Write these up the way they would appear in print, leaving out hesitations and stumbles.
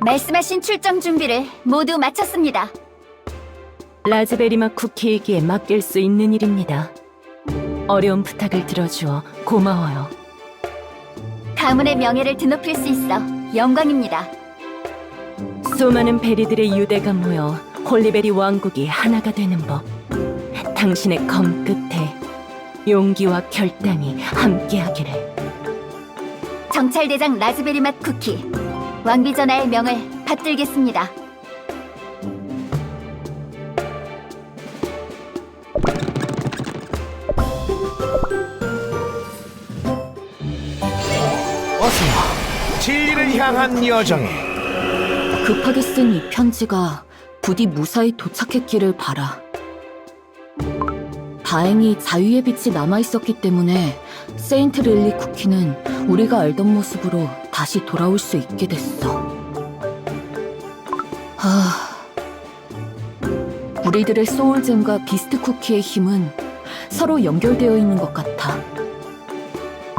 말씀하신 출정 준비를 모두 마쳤습니다. 라즈베리 맛 쿠키이기에 맡길 수 있는 일입니다. 어려운 부탁을 들어주어 고마워요. 가문의 명예를 드높일 수 있어 영광입니다. 수많은 베리들의 유대가 모여 홀리베리 왕국이 하나가 되는 법. 당신의 검 끝에 용기와 결단이 함께하기를. 정찰대장 라즈베리 맛 쿠키, 왕비전하의 명을 받들겠습니다. 어서 진리를 향한 여정에. 급하게 쓴 이 편지가 부디 무사히 도착했기를 바라. 다행히 자유의 빛이 남아있었기 때문에 세인트 릴리 쿠키는 우리가 알던 모습으로 다시 돌아올 수 있게 됐어. 우리들의 소울잼과 비스트 쿠키의 힘은 서로 연결되어 있는 것 같아.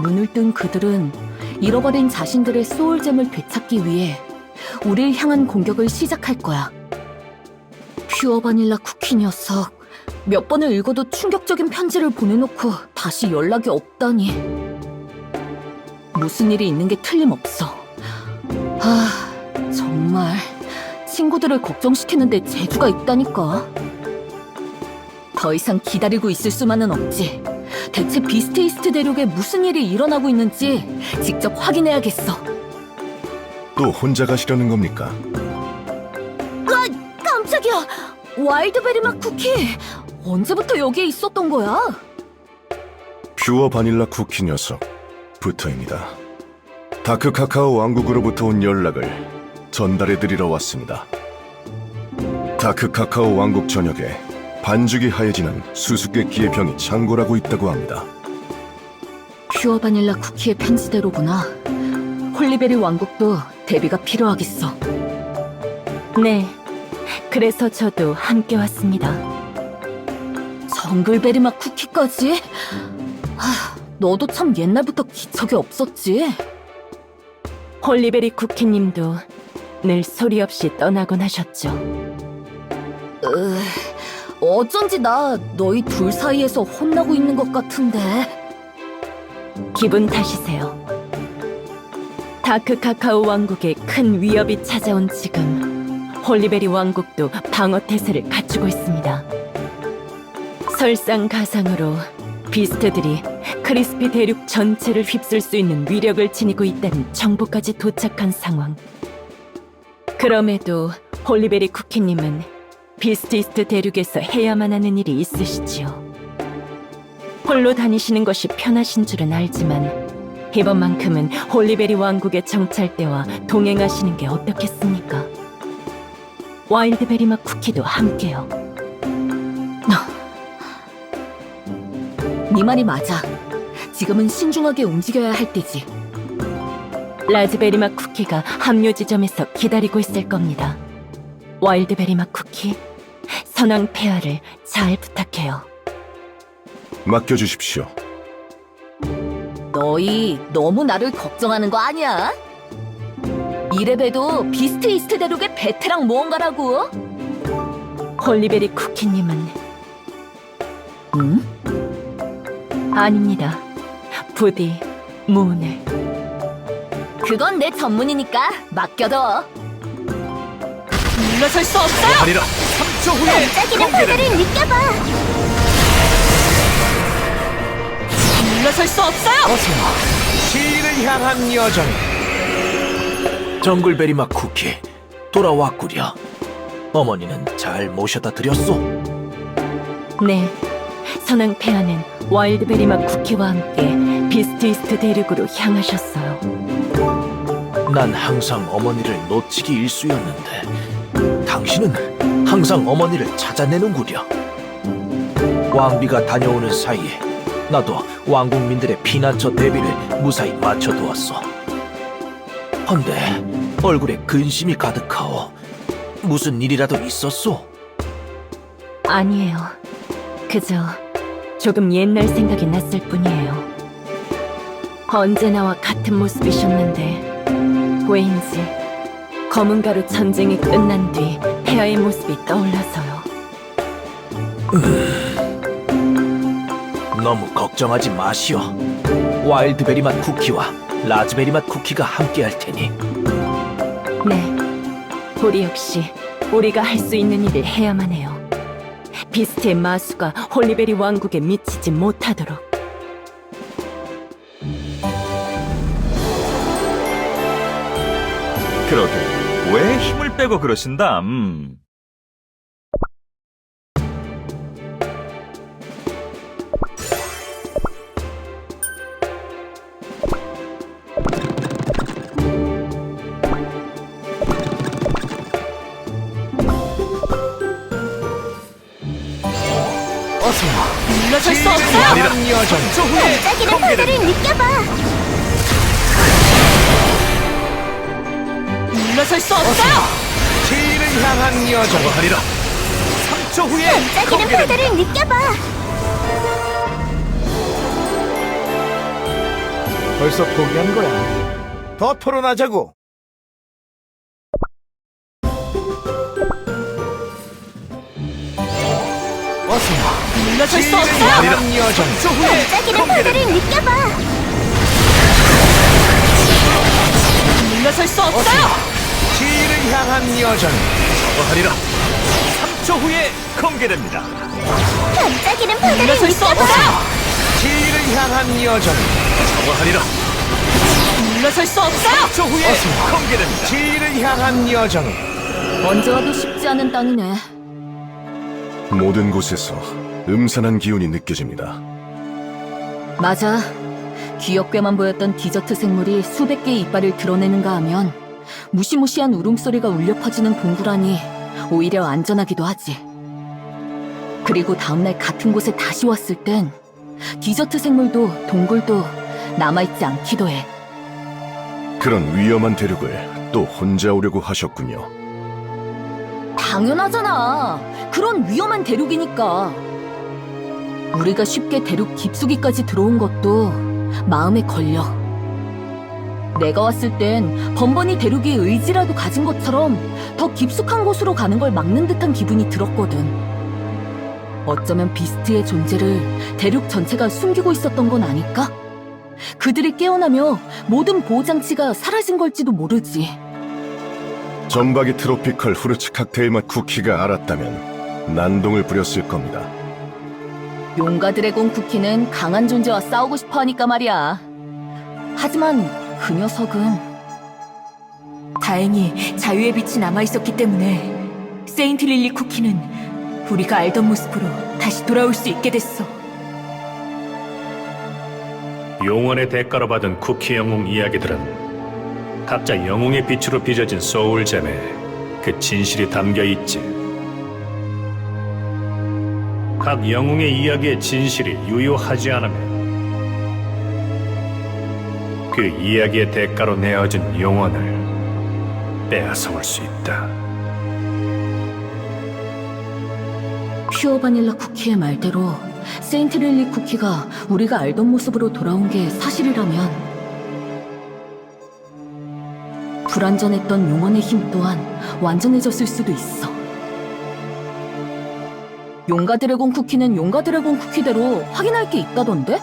눈을 뜬 그들은 잃어버린 자신들의 소울잼을 되찾기 위해 우릴 향한 공격을 시작할 거야. 퓨어 바닐라 쿠키 녀석, 몇 번을 읽어도 충격적인 편지를 보내놓고 다시 연락이 없다니. 무슨 일이 있는 게 틀림없어. 정말 친구들을 걱정시키는데 재주가 있다니까. 더 이상 기다리고 있을 수만은 없지. 대체 비스트 이스트 대륙에 무슨 일이 일어나고 있는지 직접 확인해야겠어. 또 혼자 가시려는 겁니까? 깜짝이야! 와일드베리 맛 쿠키! 언제부터 여기에 있었던 거야? 퓨어 바닐라 쿠키 녀석 부터입니다. 다크 카카오 왕국으로부터 온 연락을 전달해드리러 왔습니다. 다크 카카오 왕국 전역에 반죽이 하얘지는 수수께끼의 병이 창궐하고 있다고 합니다. 퓨어 바닐라 쿠키의 편지대로구나. 홀리베리 왕국도 대비가 필요하겠어. 네, 그래서 저도 함께 왔습니다. 정글베리 맛 쿠키까지? 너도 참 옛날부터 기척이 없었지? 홀리베리 쿠키님도 늘 소리 없이 떠나곤 하셨죠. 어쩐지 나 너희 둘 사이에서 혼나고 있는 것 같은데. 기분 탓이세요. 다크 카카오 왕국에 큰 위협이 찾아온 지금 홀리베리 왕국도 방어 태세를 갖추고 있습니다. 설상가상으로 비스트들이 크리스피 대륙 전체를 휩쓸 수 있는 위력을 지니고 있다는 정보까지 도착한 상황. 그럼에도 홀리베리 쿠키님은 비스티스트 대륙에서 해야만 하는 일이 있으시지요. 홀로 다니시는 것이 편하신 줄은 알지만 이번만큼은 홀리베리 왕국의 정찰대와 동행하시는 게 어떻겠습니까? 와일드베리 맛 쿠키도 함께요. 네 말이 맞아. 지금은 신중하게 움직여야 할 때지. 라즈베리 맛 쿠키가 합류 지점에서 기다리고 있을 겁니다. 와일드베리 맛 쿠키, 선왕 폐하를 잘 부탁해요. 맡겨주십시오. 너희 너무 나를 걱정하는 거 아니야? 이래봬도 비스트 이스트 대륙의 베테랑 모험가라고. 홀리베리 쿠키님은 응? 아닙니다. 부디 무운을. 그건 내 전문이니까 맡겨둬. 물러설 수 없어요! 아니라 3초 후에 반짝이는 파도를 느껴봐! 물러설 수 없어요! 어서 진리를 향한 여정에. 정글베리 맛 쿠키 돌아왔구려. 어머니는 잘 모셔다 드렸소. 네, 선왕 폐하는 와일드베리 맛 쿠키와 함께 비스티스트 대륙으로 향하셨어요. 난 항상 어머니를 놓치기 일쑤였는데 당신은 항상 어머니를 찾아내는구려. 왕비가 다녀오는 사이에 나도 왕국민들의 피난처 대비를 무사히 마쳐두었소. 헌데 얼굴에 근심이 가득하오. 무슨 일이라도 있었소? 아니에요. 그저 조금 옛날 생각이 났을 뿐이에요. 언제나와 같은 모습이셨는데 왜인지 검은 가루 전쟁이 끝난 뒤 폐하의 모습이 떠올라서요. 너무 걱정하지 마시오. 와일드베리 맛 쿠키와 라즈베리 맛 쿠키가 함께 할 테니. 네, 우리 역시 우리가 할 수 있는 일을 해야만 해요. 비스트의 마수가 홀리베리 왕국에 미치지 못하도록. 그러게 왜 힘을 빼고 그러신다? 물러설 수 진리를 없어요! 향한 여정. 3초 후에 반짝이는 공개됩니다. 파도를 느껴봐. 물러설 수 없어요! 진리를 향한 여정. 하리라. 3초 후에 반짝이는 공개됩니다. 파도를 느껴봐. 벌써 포기한 거야. 더 토론하자고. 물러설 수 진리를 없어요! 향한 여정. 3초 후에 반짝이는 공개됩니다. 파도를 느껴봐. 물러설 수 없어요! 진리를 향한 여정. 하리라. 3초 후에 공개됩니다. 반짝이는 파도를 물러설 수 느껴봐. 없어요! 진리를 향한 여정. 하리라. 물러설 수 없어요! 3초 후에 공개됩니다. 진리를 향한 여정. 언제 와도 쉽지 않은 땅이네. 모든 곳에서 음산한 기운이 느껴집니다. 맞아. 귀엽게만 보였던 디저트 생물이 수백 개의 이빨을 드러내는가 하면 무시무시한 울음소리가 울려 퍼지는 동굴안이 오히려 안전하기도 하지. 그리고 다음날 같은 곳에 다시 왔을 땐 디저트 생물도 동굴도 남아있지 않기도 해. 그런 위험한 대륙을 또 혼자 오려고 하셨군요. 당연하잖아. 그런 위험한 대륙이니까. 우리가 쉽게 대륙 깊숙이까지 들어온 것도 마음에 걸려. 내가 왔을 땐 번번이 대륙이 의지라도 가진 것처럼 더 깊숙한 곳으로 가는 걸 막는 듯한 기분이 들었거든. 어쩌면 비스트의 존재를 대륙 전체가 숨기고 있었던 건 아닐까? 그들이 깨어나며 모든 보호장치가 사라진 걸지도 모르지. 전박이 트로피컬 후르츠 칵테일 맛 쿠키가 알았다면 난동을 부렸을 겁니다. 용가 드래곤 쿠키는 강한 존재와 싸우고 싶어 하니까 말이야. 하지만 그 녀석은 다행히 자유의 빛이 남아있었기 때문에 세인트 릴리 쿠키는 우리가 알던 모습으로 다시 돌아올 수 있게 됐어. 용원의 대가로 받은 쿠키 영웅 이야기들은 각자 영웅의 빛으로 빚어진 소울잼에 그 진실이 담겨 있지. 각 영웅의 이야기의 진실이 유효하지 않으면 그 이야기의 대가로 내어진 용원을 빼앗아올 수 있다. 퓨어 바닐라 쿠키의 말대로 세인트 릴리 쿠키가 우리가 알던 모습으로 돌아온 게 사실이라면 불완전했던 용원의 힘 또한 완전해졌을 수도 있어. 용가 드래곤 쿠키는 용가 드래곤 쿠키대로 확인할 게 있다던데?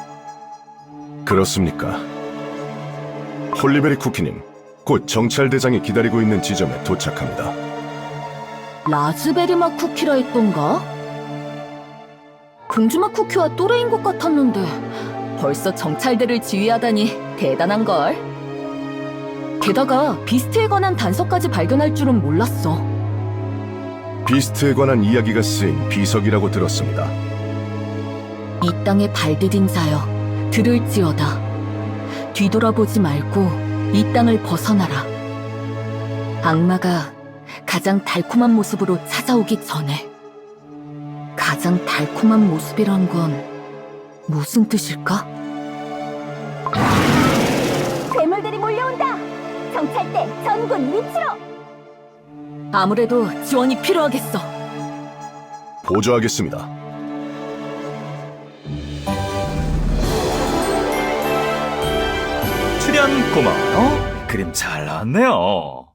그렇습니까? 홀리베리 쿠키님, 곧 정찰대장이 기다리고 있는 지점에 도착합니다. 라즈베리 맛 쿠키라 했던가? 공주맛 쿠키와 또래인 것 같았는데 벌써 정찰대를 지휘하다니 대단한걸. 게다가 비스트에 관한 단서까지 발견할 줄은 몰랐어. 비스트에 관한 이야기가 쓰인 비석이라고 들었습니다. 이 땅에 발디딘 자여 들을지어다. 뒤돌아보지 말고 이 땅을 벗어나라. 악마가 가장 달콤한 모습으로 찾아오기 전에. 가장 달콤한 모습이란 건 무슨 뜻일까? 괴물들이 몰려온다. 정찰대 전군 위치로. 아무래도 지원이 필요하겠어. 보조하겠습니다. 출연 고마워요. 그림 잘 나왔네요.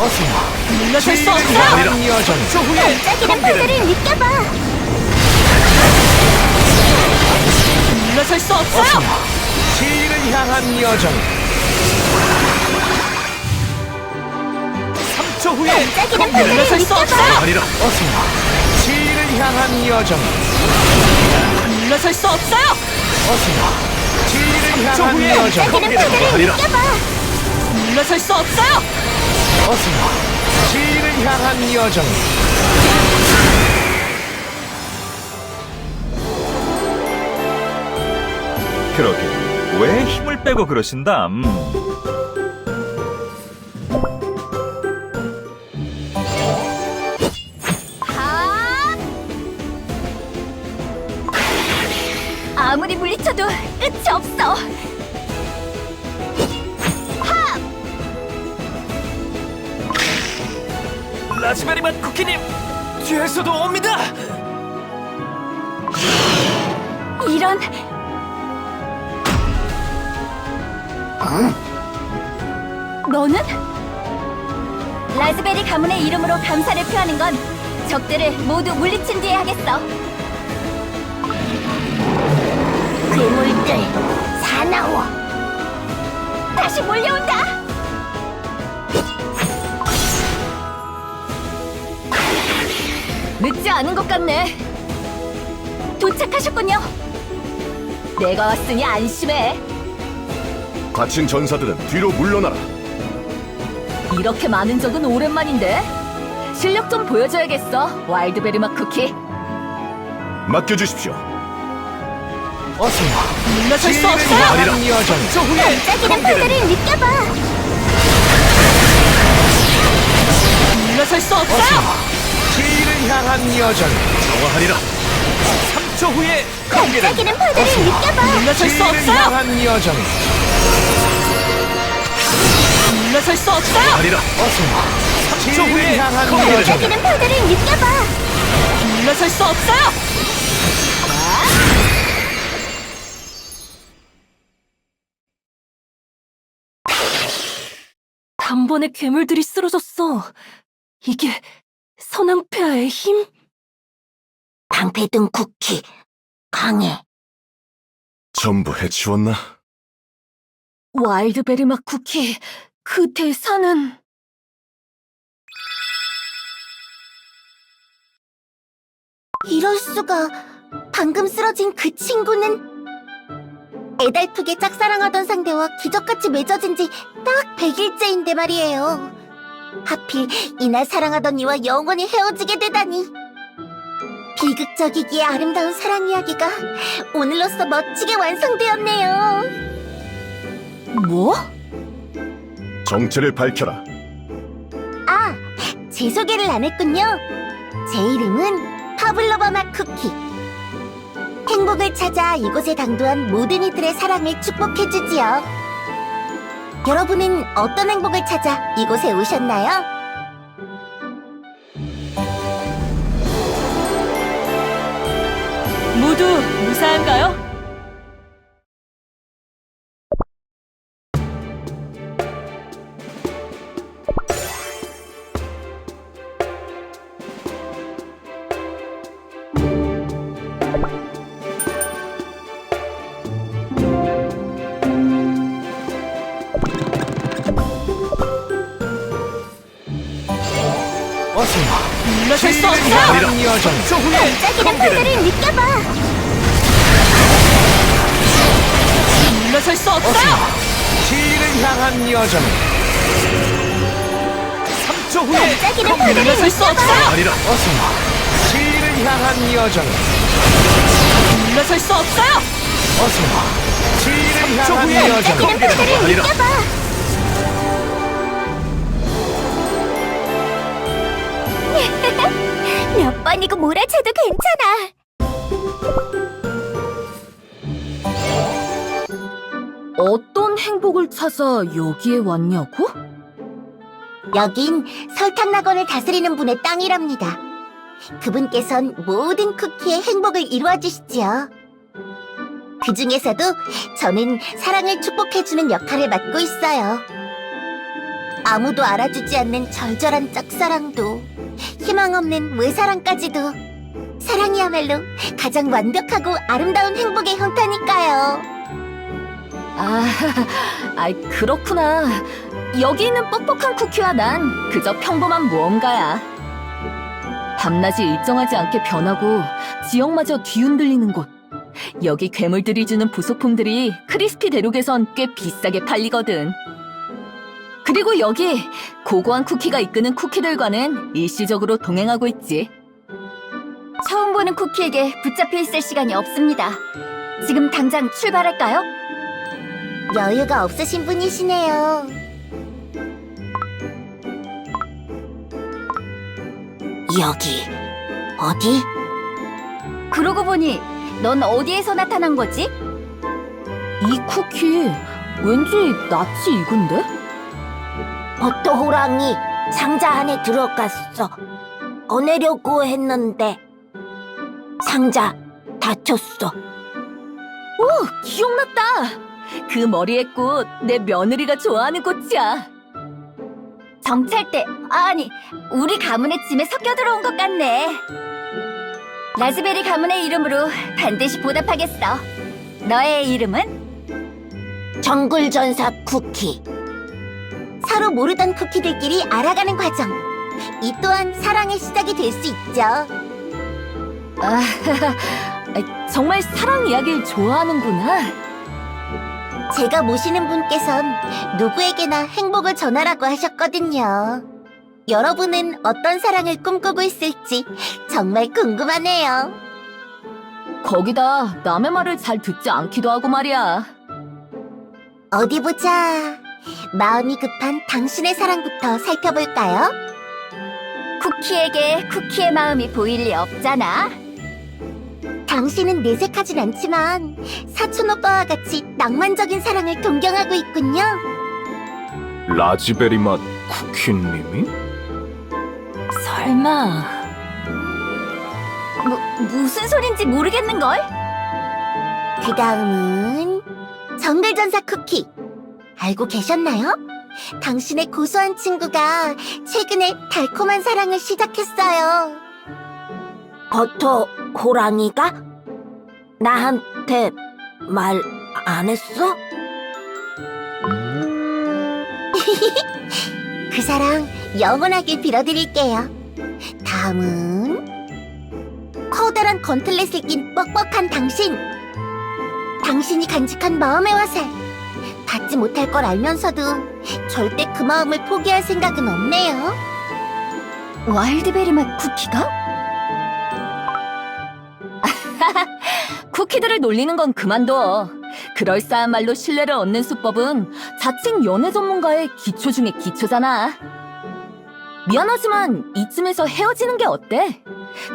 물러설 수 없어요. 향한 여정. 반짝이는 파도를 느껴봐. 물러설 수 없어요. 진리를 향한 여정. 3초 후에 반짝이는 파도를 물러설 수 느껴봐. 없어요. 하리라. 진리를 향한 여정. 물러설 수 없어요. 진리를 향한 여정. 반짝이는 파도를 하리라. 느껴봐. 물러설 수 없어요. 진리를 향한 여정. 그러게 왜 힘을 빼고 그러신담? 하! 아무리 물리쳐도 끝이 없어. 라즈베리 맛 쿠키님 뒤에서도 옵니다. 이런. 너는? 라즈베리 가문의 이름으로 감사를 표하는 건 적들을 모두 물리친 뒤에 하겠어. 괴물들 사나워. 다시 몰려온다. 늦지 않은 것 같네. 도착하셨군요. 내가 왔으니 안심해. 다친 전사들은 뒤로 물러나라. 이렇게 많은 적은 오랜만인데. 실력 좀 보여줘야겠어, 와일드베리 맛 쿠키. 맡겨주십시오. 물러설 수 진리를 없어요. 향한 여정. 반짝이는 파도를 느껴봐. 물러설 수 없어요. 진리를 향한 여정. 정화하리라. 3초 후에 반짝이는 파도를 느껴봐. 물러설 수 진리를 없어요. 향한 여정. 물러설 수 없어요. 하리라. 3초 후에 향한 여정. 반짝이는 파도를 느껴봐. 물러설 수 없어요. 단번에 괴물들이 쓰러졌어. 이게 선왕폐하의 힘? 방패등 쿠키 강해. 전부 해치웠나? 와일드베리 맛 쿠키, 그 대사는... 이럴 수가. 방금 쓰러진 그 친구는 애달프게 짝사랑하던 상대와 기적같이 맺어진 지 딱 100일째인데 말이에요. 하필 이날 사랑하던 이와 영원히 헤어지게 되다니. 비극적이기에 아름다운 사랑 이야기가 오늘로써 멋지게 완성되었네요. 뭐? 정체를 밝혀라. 아, 제 소개를 안 했군요. 제 이름은 파블로바 맛 쿠키. 행복을 찾아 이곳에 당도한 모든 이들의 사랑을 축복해주지요. 여러분은 어떤 행복을 찾아 이곳에 오셨나요? 모두 무사한가요? 물러설 수 없어요. 향한 여정. 반짝이는 파도를 느껴봐. 물러설 수 없어요. 진리를 향한 여정. 3초 후에 반짝이는 파도를 물러설 수 느껴봐. 없어요. 하리라. 진리를 향한 여정. 물러설 수 없어요. 진리를 향한 여정. 반짝이는 파도를 하리라. 느껴봐. 몇 번이고 몰아쳐도 괜찮아. 어떤 행복을 찾아 여기에 왔냐고? 여긴 설탕낙원을 다스리는 분의 땅이랍니다. 그분께선 모든 쿠키의 행복을 이루어 주시지요. 그 중에서도 저는 사랑을 축복해주는 역할을 맡고 있어요. 아무도 알아주지 않는 절절한 짝사랑도, 희망 없는 외사랑까지도 사랑이야말로 가장 완벽하고 아름다운 행복의 형태니까요. 아이, 그렇구나. 여기 있는 뻑뻑한 쿠키와 난 그저 평범한 무언가야. 밤낮이 일정하지 않게 변하고 지형마저 뒤흔들리는 곳. 여기 괴물들이 주는 부속품들이 크리스피 대륙에선 꽤 비싸게 팔리거든. 그리고 여기 고고한 쿠키가 이끄는 쿠키들과는 일시적으로 동행하고 있지. 처음 보는 쿠키에게 붙잡혀 있을 시간이 없습니다. 지금 당장 출발할까요? 여유가 없으신 분이시네요. 여기 어디? 그러고 보니 넌 어디에서 나타난 거지? 이 쿠키 왠지 낯이 익은데? 버터 호랑이 상자 안에 들어갔어. 꺼내려고 했는데 상자 닫혔어. 오, 기억났다. 그 머리의 꽃, 내 며느리가 좋아하는 꽃이야. 정찰대, 아니 우리 가문의 짐에 섞여 들어온 것 같네. 라즈베리 가문의 이름으로 반드시 보답하겠어. 너의 이름은? 정글전사 쿠키. 서로 모르던 쿠키들끼리 알아가는 과정. 이 또한 사랑의 시작이 될 수 있죠. 정말 사랑 이야기를 좋아하는구나. 제가 모시는 분께선 누구에게나 행복을 전하라고 하셨거든요. 여러분은 어떤 사랑을 꿈꾸고 있을지 정말 궁금하네요. 거기다 남의 말을 잘 듣지 않기도 하고 말이야. 어디 보자. 마음이 급한 당신의 사랑부터 살펴볼까요? 쿠키에게 쿠키의 마음이 보일 리 없잖아. 당신은 내색하진 않지만 사촌 오빠와 같이 낭만적인 사랑을 동경하고 있군요. 라즈베리 맛 쿠키님이? 설마 무슨 소린지 모르겠는걸? 그 다음은 정글전사 쿠키. 알고 계셨나요? 당신의 고소한 친구가 최근에 달콤한 사랑을 시작했어요. 버터 호랑이가? 나한테 말 안 했어? 그 사랑 영원하길 빌어드릴게요. 다음은 커다란 건틀렛을 낀 뻑뻑한 당신. 당신이 간직한 마음의 화살. 받지 못할 걸 알면서도 절대 그 마음을 포기할 생각은 없네요. 와일드베리 맛 쿠키가? 쿠키들을 놀리는 건 그만둬. 그럴싸한 말로 신뢰를 얻는 수법은 자칭 연애 전문가의 기초 중에 기초잖아. 미안하지만 이쯤에서 헤어지는 게 어때?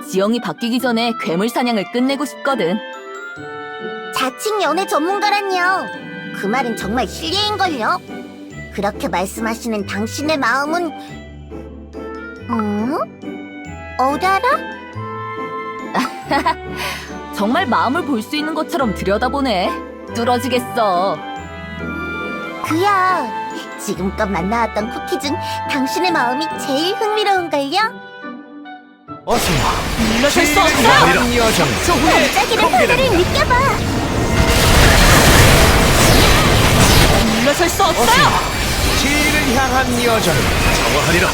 지형이 바뀌기 전에 괴물 사냥을 끝내고 싶거든. 자칭 연애 전문가란요. 그 말은 정말 실례인걸요. 그렇게 말씀하시는 당신의 마음은 어디 알아? 정말 마음을 볼 수 있는 것처럼 들여다보네. 뚫어지겠어. 그야 지금껏 만나왔던 쿠키 중 당신의 마음이 제일 흥미로운걸요? 어서와. 물러설 수 없어! 한 여정. 반짝이는 파도를 느껴봐. 물러설 수 없어요! 지혜를 향한 여정. 정화하리라.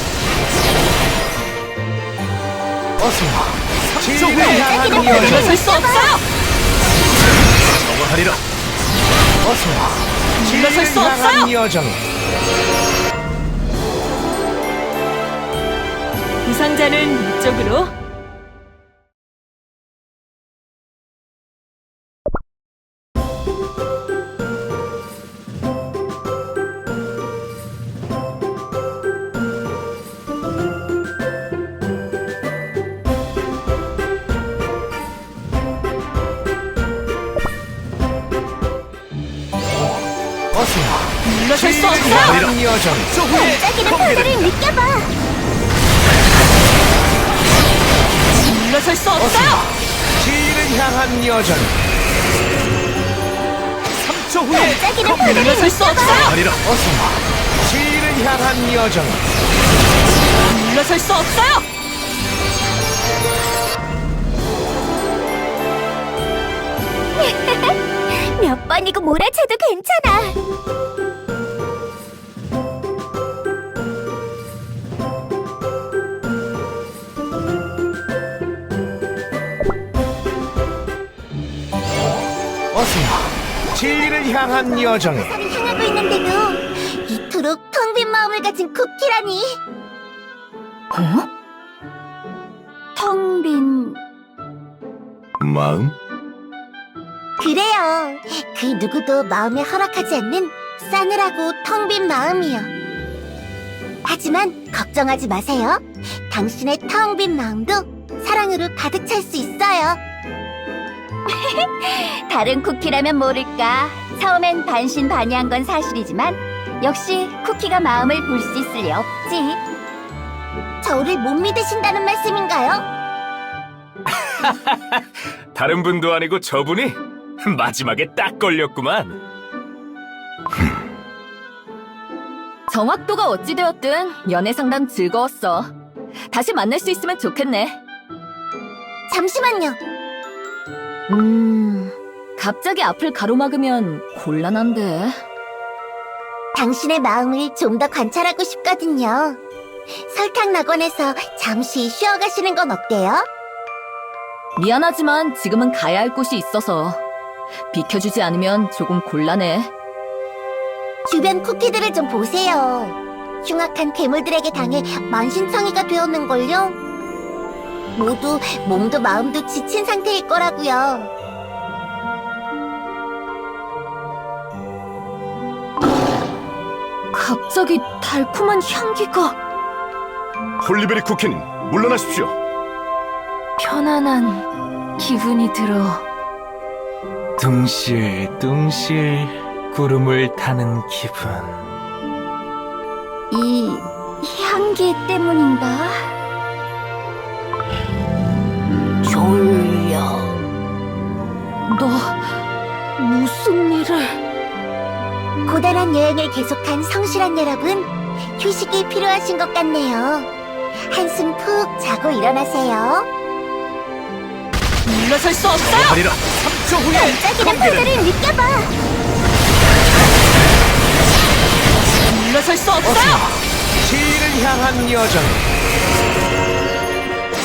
어서와. 지혜를 향한 여정. 물러설 수 없어요! 정화하리라. 어서와. 물러설 수 지혜를 향한 없어요! 여정. 부상자는 이쪽으로. 어서와. 물러설 수 지혜를 없어요! 향한 여정. 반짝이는 파도를 느껴봐. 물러설 수 없어요! 지혜를 향한 여정. 3초 후에 반짝이는 파도를 물러설 수 느껴봐. 없어요! 하리라. 어서와. 진리를 향한 여정. 물러설 수 없어요! 몇 번이고 몰아쳐도 괜찮아. 어서요. 진리를 향한 여정에. 살을 향하고 있는데도 이토록 텅 빈 마음을 가진 쿠키라니. 텅 빈... 마음? 그래요. 그 누구도 마음에 허락하지 않는 싸늘하고 텅 빈 마음이요. 하지만 걱정하지 마세요. 당신의 텅 빈 마음도 사랑으로 가득 찰 수 있어요. 다른 쿠키라면 모를까. 처음엔 반신반의한 건 사실이지만 역시 쿠키가 마음을 볼 수 있을 리 없지. 저를 못 믿으신다는 말씀인가요? 다른 분도 아니고 저분이 마지막에 딱 걸렸구만. 정확도가 어찌되었든 연애 상담 즐거웠어. 다시 만날 수 있으면 좋겠네. 잠시만요. 갑자기 앞을 가로막으면 곤란한데. 당신의 마음을 좀 더 관찰하고 싶거든요. 설탕 낙원에서 잠시 쉬어가시는 건 어때요? 미안하지만 지금은 가야 할 곳이 있어서 비켜주지 않으면 조금 곤란해. 주변 쿠키들을 좀 보세요. 흉악한 괴물들에게 당해 만신창이가 되었는걸요? 모두 몸도 마음도 지친 상태일 거라고요. 갑자기 달콤한 향기가. 홀리베리 쿠키님, 물러나십시오. 편안한 기분이 들어. 둥실둥실 구름을 타는 기분. 이 향기 때문인가? 졸려. 너 무슨 일을... 고단한 여행을 계속한 성실한 여러분, 휴식이 필요하신 것 같네요. 한숨 푹 자고 일어나세요. 물러설 수 없어요! 하리라 3초 후에 반짝이는 파도를 느껴봐. 물러설 수 없어요! 진리를 향한 여정.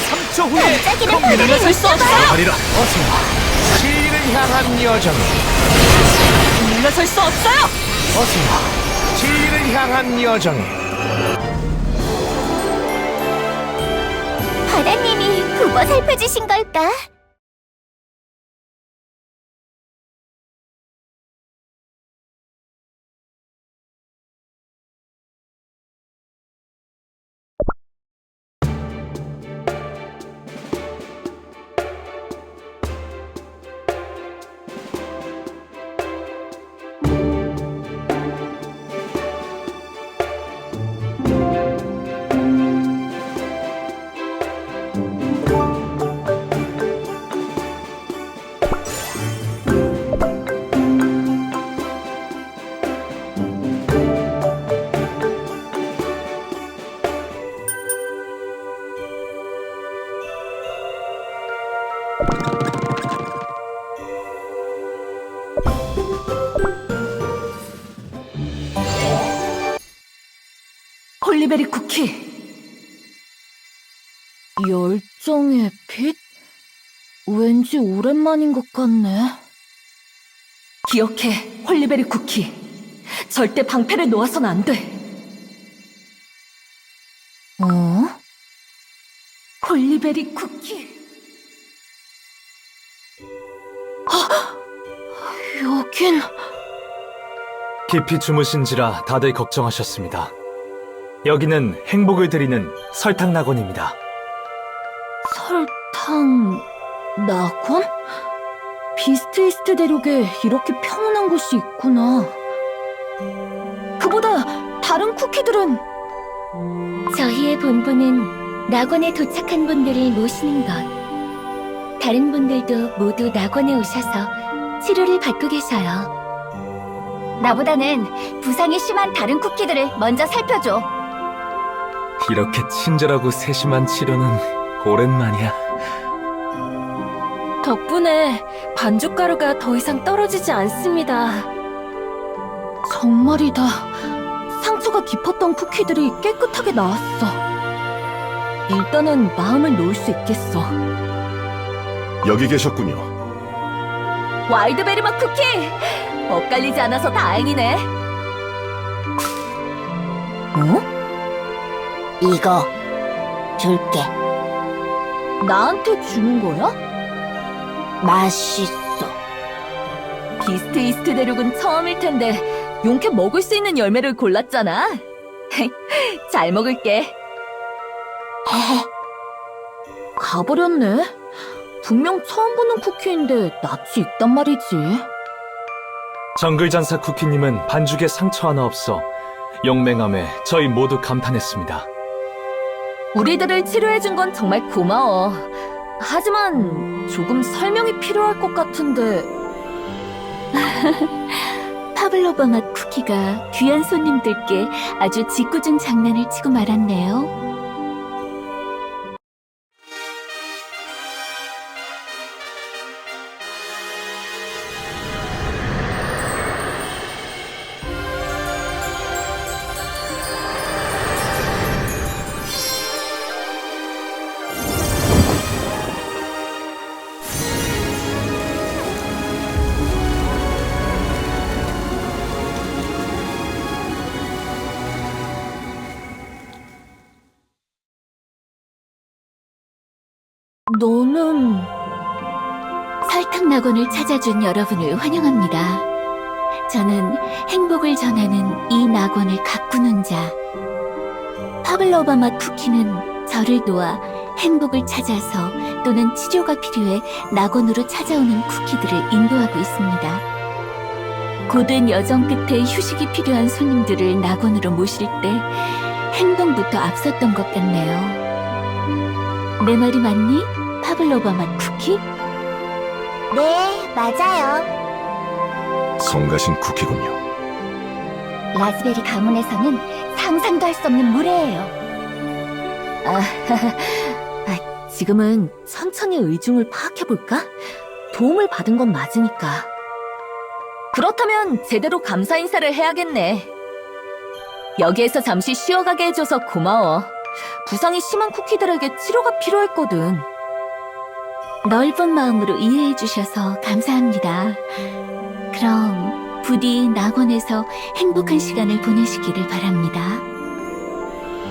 3초 후에 반짝이는 파도를 물러설 수 느껴봐. 없어요! 하리라 어서. 진리를 향한 여정. 물러설 수 없어요! 어서. 진리를 향한 여정에. 바다님이 굽어 살펴주신 걸까? 홀리베리 쿠키. 열정의 빛? 왠지 오랜만인 것 같네. 기억해, 홀리베리 쿠키. 절대 방패를 놓아선 안 돼. 어? 홀리베리 쿠키. 여긴... 깊이 주무신지라 다들 걱정하셨습니다. 여기는 행복을 드리는 설탕 낙원입니다. 설탕... 낙원? 비스트이스트 대륙에 이렇게 평온한 곳이 있구나. 그보다 다른 쿠키들은... 저희의 본분은 낙원에 도착한 분들을 모시는 것. 다른 분들도 모두 낙원에 오셔서 치료를 받고 계셔요. 나보다는 부상이 심한 다른 쿠키들을 먼저 살펴줘. 이렇게 친절하고 세심한 치료는 오랜만이야. 덕분에 반죽가루가 더 이상 떨어지지 않습니다. 정말이다. 상처가 깊었던 쿠키들이 깨끗하게 나왔어. 일단은 마음을 놓을 수 있겠어. 여기 계셨군요. 와일드베리맛 쿠키! 엇갈리지 않아서 다행이네. 이거 줄게. 나한테 주는 거야? 맛있어. 비스트 이스트 대륙은 처음일 텐데 용케 먹을 수 있는 열매를 골랐잖아. 잘 먹을게. 가버렸네. 분명 처음 보는 쿠키인데 낯이 익단 말이지. 정글전사 쿠키님은 반죽에 상처 하나 없어 용맹함에 저희 모두 감탄했습니다. 우리들을 치료해준 건 정말 고마워. 하지만 조금 설명이 필요할 것 같은데. 파블로바 맛 쿠키가 귀한 손님들께 아주 짓궂은 장난을 치고 말았네요. 너는 설탕 낙원을 찾아준 여러분을 환영합니다. 저는 행복을 전하는 이 낙원을 가꾸는 자. 파블로바 맛 쿠키는 저를 도와 행복을 찾아서 또는 치료가 필요해 낙원으로 찾아오는 쿠키들을 인도하고 있습니다. 고된 여정 끝에 휴식이 필요한 손님들을 낙원으로 모실 때 행동부터 앞섰던 것 같네요. 내 말이 맞니? 파블로바 맛 쿠키? 네, 맞아요. 성가신 쿠키군요. 라즈베리 가문에서는 상상도 할 수 없는 무례예요. 지금은 천천히 의중을 파악해볼까? 도움을 받은 건 맞으니까. 그렇다면 제대로 감사 인사를 해야겠네. 여기에서 잠시 쉬어가게 해줘서 고마워. 부상이 심한 쿠키들에게 치료가 필요했거든. 넓은 마음으로 이해해주셔서 감사합니다. 그럼 부디 낙원에서 행복한 시간을 보내시기를 바랍니다.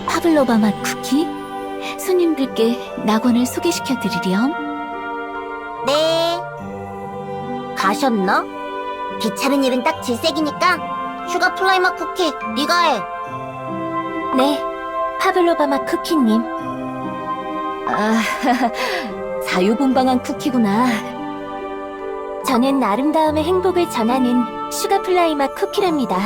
파블로바 맛 쿠키, 손님들께 낙원을 소개시켜드리렴. 네. 가셨나? 귀찮은 일은 딱 질색이니까 슈가 플라이마 쿠키 네가 해. 네, 파블로바 맛 쿠키님. 자유분방한 쿠키구나. 저는 아름다움의 행복을 전하는 슈가플라이 맛 쿠키랍니다.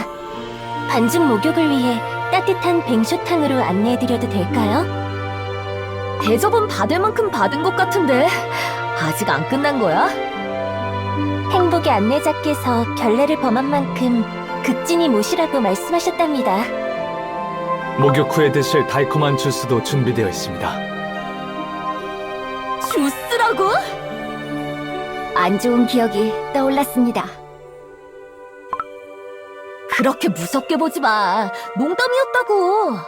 반죽 목욕을 위해 따뜻한 뱅쇼탕으로 안내해드려도 될까요? 대접은 받을 만큼 받은 것 같은데 아직 안 끝난 거야? 행복의 안내자께서 결례를 범한 만큼 극진히 모시라고 말씀하셨답니다. 목욕 후에 드실 달콤한 주스도 준비되어 있습니다. 주스라고? 안 좋은 기억이 떠올랐습니다. 그렇게 무섭게 보지 마. 농담이었다고.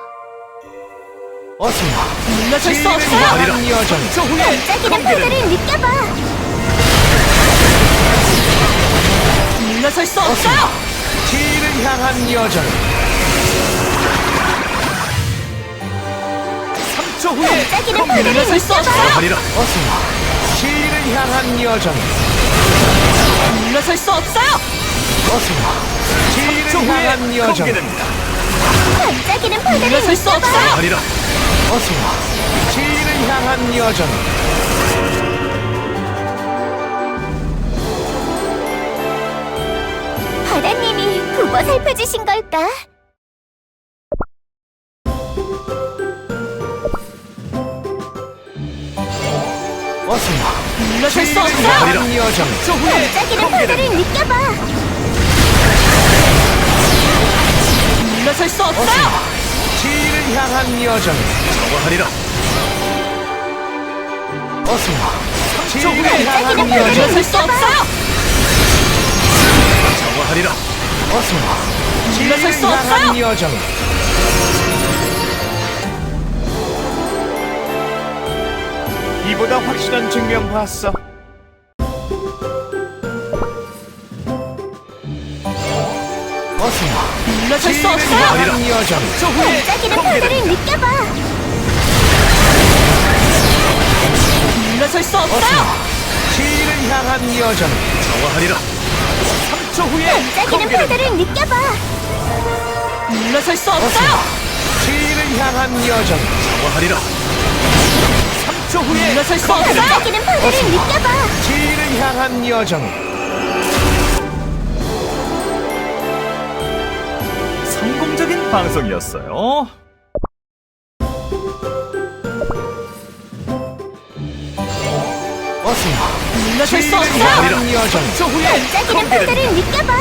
어서와. 물러설 수 없어요. 화려한 여정. 반짝이는 파도를 느껴봐. 물러설 수 없어요. 지혜를 향한 여정. 3초 후에 반짝이는 파도를 물러설 수 없어요. 하리라. 어서와. 지혜를 향한 여정. 물러설 수 없어요. 어서와. 지혜를 향한 여정. 반짝이는 파도를 물러설 수 없어요. 하리라. 어서와. 지혜를 향한 여정. 바다님이 보고 살펴주신 걸까? 어서와. 물러설 수 지혜를 없어요. 향한 여정. 3초 후에 반짝이는 파도를 느껴봐. 물러설 수 없어요! 지혜를 향한 여정. 정화하리라. 어서 지혜를 반짝이는 향한 별들을 여정. 물러설 수 없어요! 정화하리라. 어서 물러설 지혜를 수 없어요! 향한 여정. 이보다 확실한 증명 봤어. 어서 물러설 수 지혜를 없어요! 향한 여정. 반짝이는 별들을 느껴봐. 물러설 수 없어요! 지혜를 향한 여정. 정화하리라. 3초 후에 반짝이는 별들을 느껴봐. 물러설 수 없어요! 지혜를 향한 여정. 정화하리라. 3초 후에 물러설 수 없어요! 반짝이는 별들을 느껴봐. 지혜를 향한 여정. 성공적인 방송이었어요. 어서 물러설 수 지혜를 없어요! 향한 여정. 3초 후에 반짝이는 별들을 느껴봐.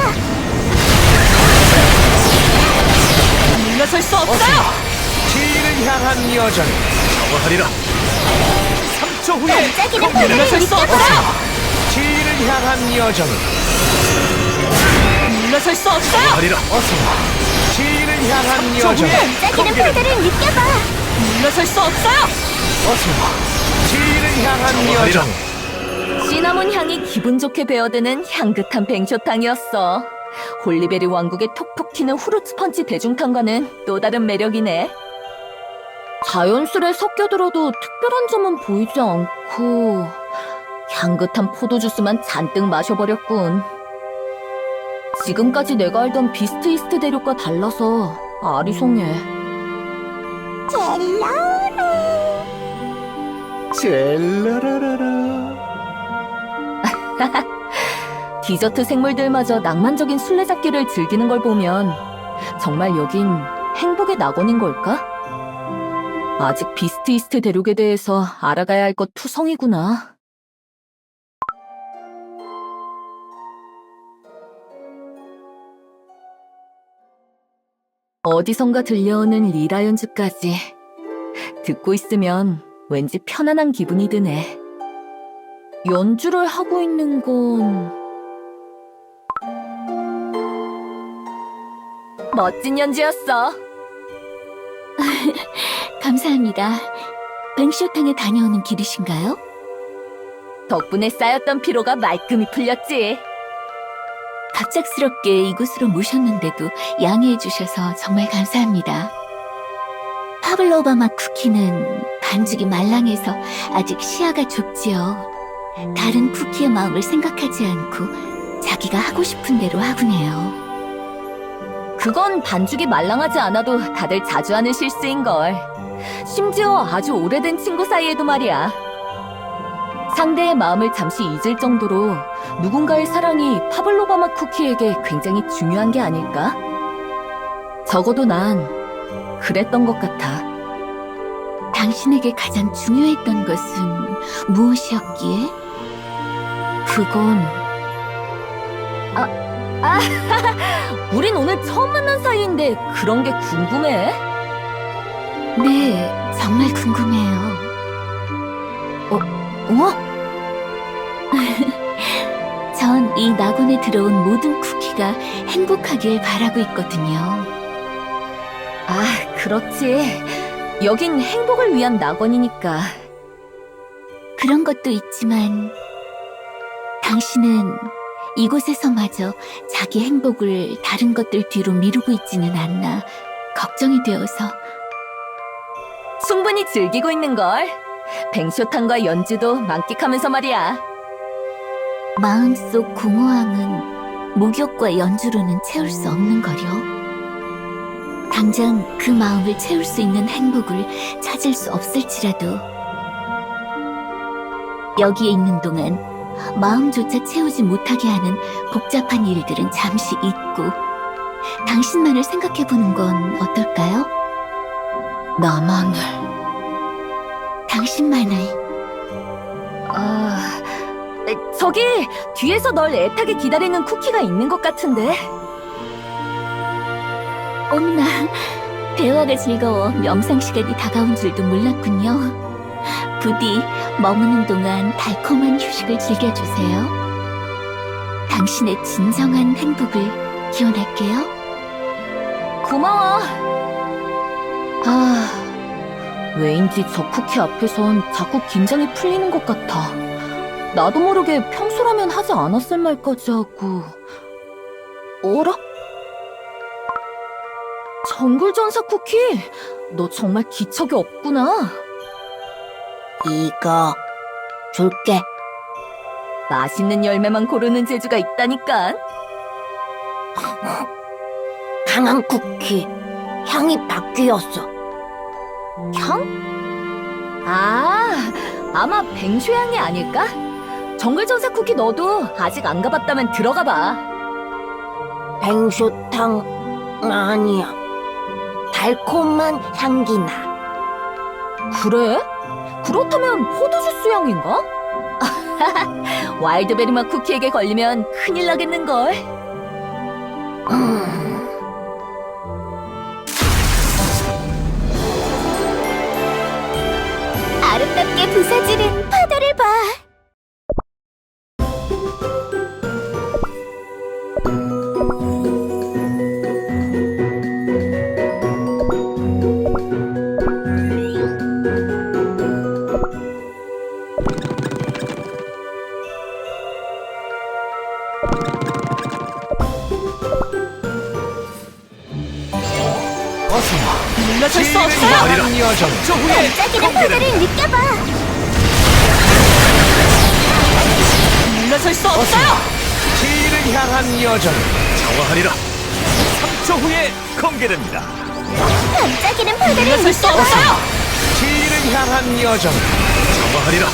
물러설 수 없어요! 지혜를 향한 여정. 정화하리라. 3초 후에 반짝이는 별들을 물러설 수 느껴봐. 없어요! 지혜를 향한 여정. 물러설 수 없어요! 정화하리라. 어서 지혜를 향한 여정. 반짝이는 별들을 느껴봐. 물러설 수 없어요! 어서 지혜를 향한 정화하리라. 여정. 시나몬 향이 기분 좋게 배어드는 향긋한 뱅쇼탕이었어. 홀리베리 왕국의 톡톡 튀는 후르츠 펀치 대중탕과는 또 다른 매력이네. 자연스레 섞여들어도 특별한 점은 보이지 않고 향긋한 포도주스만 잔뜩 마셔버렸군. 지금까지 내가 알던 비스트 이스트 대륙과 달라서 아리송해. 젤라라라라. 디저트 생물들마저 낭만적인 술래잡기를 즐기는 걸 보면 정말 여긴 행복의 낙원인 걸까? 아직 비스트 이스트 대륙에 대해서 알아가야 할 것 투성이구나. 어디선가 들려오는 리라 연주까지 듣고 있으면 왠지 편안한 기분이 드네. 연주를 하고 있는 건 멋진 연주였어. 감사합니다. 뱅쇼탕에 다녀오는 길이신가요? 덕분에 쌓였던 피로가 말끔히 풀렸지. 갑작스럽게 이곳으로 모셨는데도 양해해 주셔서 정말 감사합니다. 파블로바 맛 쿠키는 반죽이 말랑해서 아직 시야가 좁지요. 다른 쿠키의 마음을 생각하지 않고 자기가 하고 싶은 대로 하곤 해요. 그건 반죽이 말랑하지 않아도 다들 자주 하는 실수인걸. 심지어 아주 오래된 친구 사이에도 말이야. 상대의 마음을 잠시 잊을 정도로 누군가의 사랑이 파블로바 맛 쿠키에게 굉장히 중요한 게 아닐까? 적어도 난 그랬던 것 같아. 당신에게 가장 중요했던 것은 무엇이었기에? 그건 우린 오늘 처음 만난 사이인데 그런 게 궁금해? 네, 정말 궁금해요. 어? 전 이 낙원에 들어온 모든 쿠키가 행복하길 바라고 있거든요. 아, 그렇지. 여긴 행복을 위한 낙원이니까. 그런 것도 있지만 당신은 이곳에서마저 자기 행복을 다른 것들 뒤로 미루고 있지는 않나 걱정이 되어서. 충분히 즐기고 있는걸. 뱅쇼탕과 연주도 만끽하면서 말이야. 마음속 공허함은 목욕과 연주로는 채울 수 없는 거려. 당장 그 마음을 채울 수 있는 행복을 찾을 수 없을지라도 여기에 있는 동안 마음조차 채우지 못하게 하는 복잡한 일들은 잠시 잊고 당신만을 생각해보는 건 어떨까요? 나만을. 당신만을. 저기 뒤에서 널 애타게 기다리는 쿠키가 있는 것 같은데. 어머나, 대화가 즐거워 명상 시간이 다가온 줄도 몰랐군요. 부디 머무는 동안 달콤한 휴식을 즐겨주세요. 당신의 진정한 행복을 기원할게요. 고마워. 왜인지 저 쿠키 앞에선 자꾸 긴장이 풀리는 것 같아. 나도 모르게 평소라면 하지 않았을 말까지 하고. 어라? 정글전사 쿠키, 너 정말 기척이 없구나. 이거 줄게. 맛있는 열매만 고르는 재주가 있다니까. 강한 쿠키. 향이 바뀌었어. 향? 아마 뱅쇼향이 아닐까? 정글전사 쿠키 너도 아직 안 가봤다면 들어가 봐. 뱅쇼탕 아니야. 달콤한 향기 나. 그래? 그렇다면 포도주스 향인가? 와일드베리맛 쿠키에게 걸리면 큰일 나겠는걸. 아름답게 부서지는 파도를 봐. 물러설 수 없어요! 한 여정 저 후에 반짝이는 파도를 느껴봐. 물러설 수 없어요! 지를 향한 여정 정화하리라 3초 후에 공개됩니다. 반짝이는 파도를 물러설 수 느껴봐. 없어요! 지를 향한 여정 정화하리라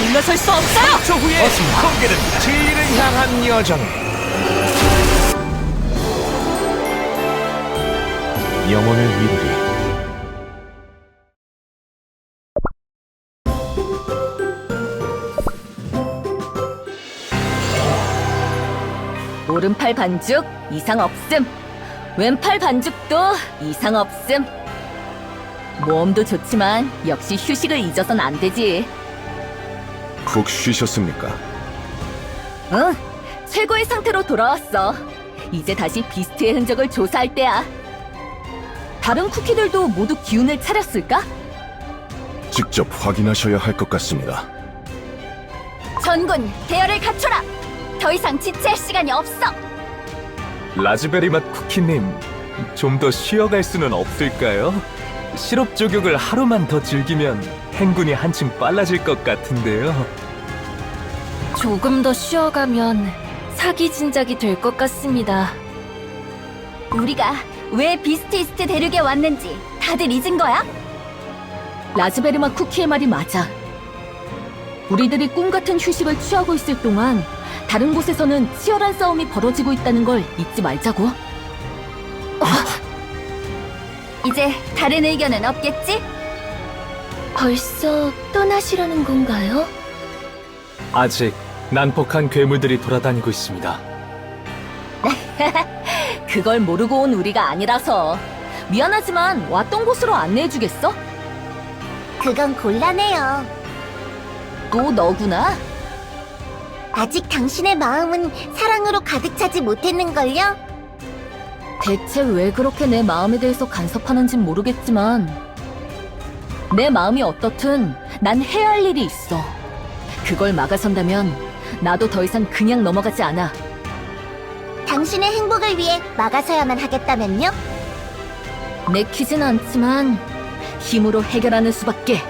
물러설 수 없어요! 3초 후에 공개됩니다. 지를 향한 여정 영혼을 위로리 오른팔 반죽 이상 없음. 왼팔 반죽도 이상 없음. 몸도 좋지만 역시 휴식을 잊어선 안 되지. 푹 쉬셨습니까? 응, 최고의 상태로 돌아왔어. 이제 다시 비스트의 흔적을 조사할 때야. 다른 쿠키들도 모두 기운을 차렸을까? 직접 확인하셔야 할 것 같습니다. 전군, 대열을 갖춰라. 더 이상 지체할 시간이 없어. 라즈베리 맛 쿠키님, 좀 더 쉬어갈 수는 없을까요? 시럽 조격을 하루만 더 즐기면 행군이 한층 빨라질 것 같은데요. 조금 더 쉬어가면 사기 진작이 될 것 같습니다. 우리가 왜 비스티스트 대륙에 왔는지 다들 잊은 거야? 라즈베리맛 쿠키의 말이 맞아. 우리들이 꿈같은 휴식을 취하고 있을 동안 다른 곳에서는 치열한 싸움이 벌어지고 있다는 걸 잊지 말자고. 이제 다른 의견은 없겠지? 벌써 떠나시려는 건가요? 아직 난폭한 괴물들이 돌아다니고 있습니다. 그걸 모르고 온 우리가 아니라서. 미안하지만 왔던 곳으로 안내해주겠어? 그건 곤란해요. 또 너구나? 아직 당신의 마음은 사랑으로 가득 차지 못했는걸요? 대체 왜 그렇게 내 마음에 대해서 간섭하는진 모르겠지만 내 마음이 어떻든 난 해야 할 일이 있어. 그걸 막아선다면 나도 더 이상 그냥 넘어가지 않아. 당신의 행복을 위해 막아서야만 하겠다면요? 내키진 않지만 힘으로 해결하는 수밖에.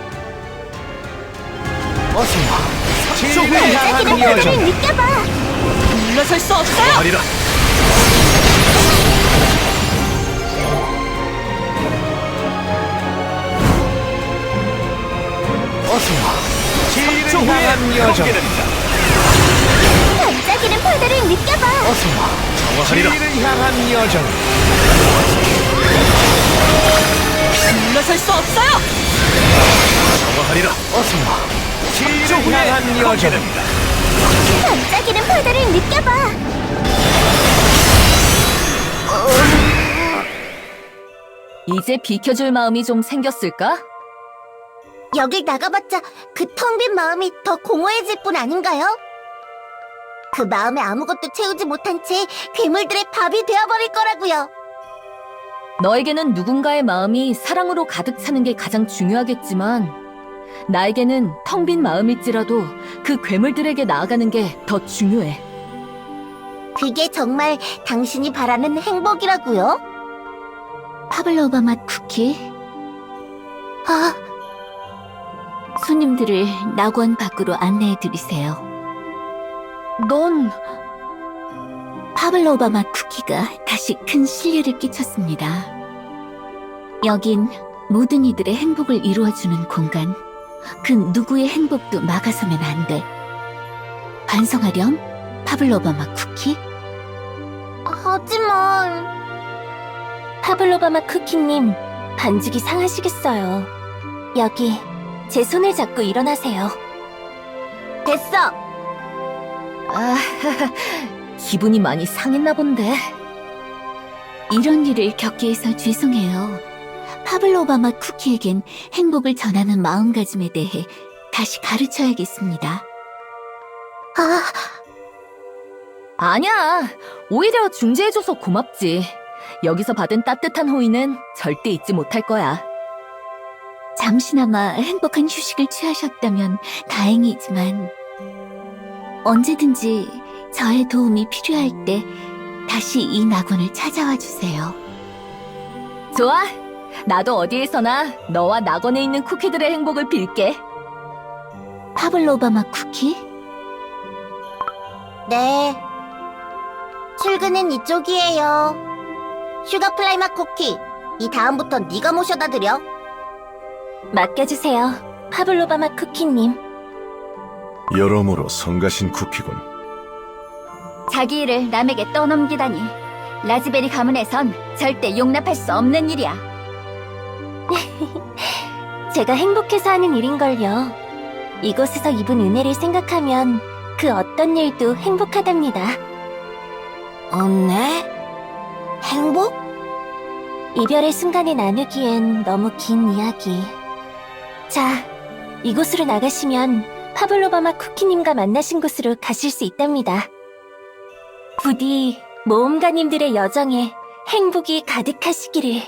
지를 반짝이는 향한 파도를 여정 느껴봐. 물러설 수 없어요! 정화하리라 지를 향한 여정 반짝이는 파도를 느껴봐. 정화하리라 지를 향한 여정 물러설 수 없어요! 정화하리라 지를 향한 여정 반짝이는 파도를 느껴봐. 이제 비켜줄 마음이 좀 생겼을까? 여길 나가봤자 그 텅 빈 마음이 더 공허해질 뿐 아닌가요? 그 마음에 아무것도 채우지 못한 채 괴물들의 밥이 되어버릴 거라고요. 너에게는 누군가의 마음이 사랑으로 가득 차는 게 가장 중요하겠지만 나에게는 텅 빈 마음일지라도 그 괴물들에게 나아가는 게 더 중요해. 그게 정말 당신이 바라는 행복이라고요? 파블로바 맛 쿠키. 아, 손님들을 낙원 밖으로 안내해 드리세요. 넌 파블로바 맛 쿠키가 다시 큰 신뢰를 끼쳤습니다. 여긴 모든 이들의 행복을 이루어주는 공간. 그 누구의 행복도 막아서면 안 돼. 반성하렴, 파블로바 맛 쿠키. 하지만 파블로바 맛 쿠키님, 반죽이 상하시겠어요. 여기 제 손을 잡고 일어나세요. 됐어. 아, 기분이 많이 상했나 본데. 이런 일을 겪게 해서 죄송해요. 파블로바 맛 쿠키에겐 행복을 전하는 마음가짐에 대해 다시 가르쳐야겠습니다. 아니야. 오히려 중재해줘서 고맙지. 여기서 받은 따뜻한 호의는 절대 잊지 못할 거야. 잠시나마 행복한 휴식을 취하셨다면 다행이지만 언제든지 저의 도움이 필요할 때 다시 이 낙원을 찾아와 주세요. 좋아. 나도 어디에서나 너와 낙원에 있는 쿠키들의 행복을 빌게. 파블로바 맛 쿠키? 네. 출근은 이쪽이에요. 슈가플라이 맛 쿠키. 이 다음부터 네가 모셔다 드려. 맡겨주세요. 파블로바 맛 쿠키님. 여러모로 성가신 쿠키군. 자기 일을 남에게 떠넘기다니. 라즈베리 가문에선 절대 용납할 수 없는 일이야. 제가 행복해서 하는 일인걸요. 이곳에서 입은 은혜를 생각하면 그 어떤 일도 행복하답니다. 없네? 행복? 이별의 순간에 나누기엔 너무 긴 이야기. 자, 이곳으로 나가시면 파블로바마 쿠키님과 만나신 곳으로 가실 수 있답니다. 부디 모험가님들의 여정에 행복이 가득하시기를.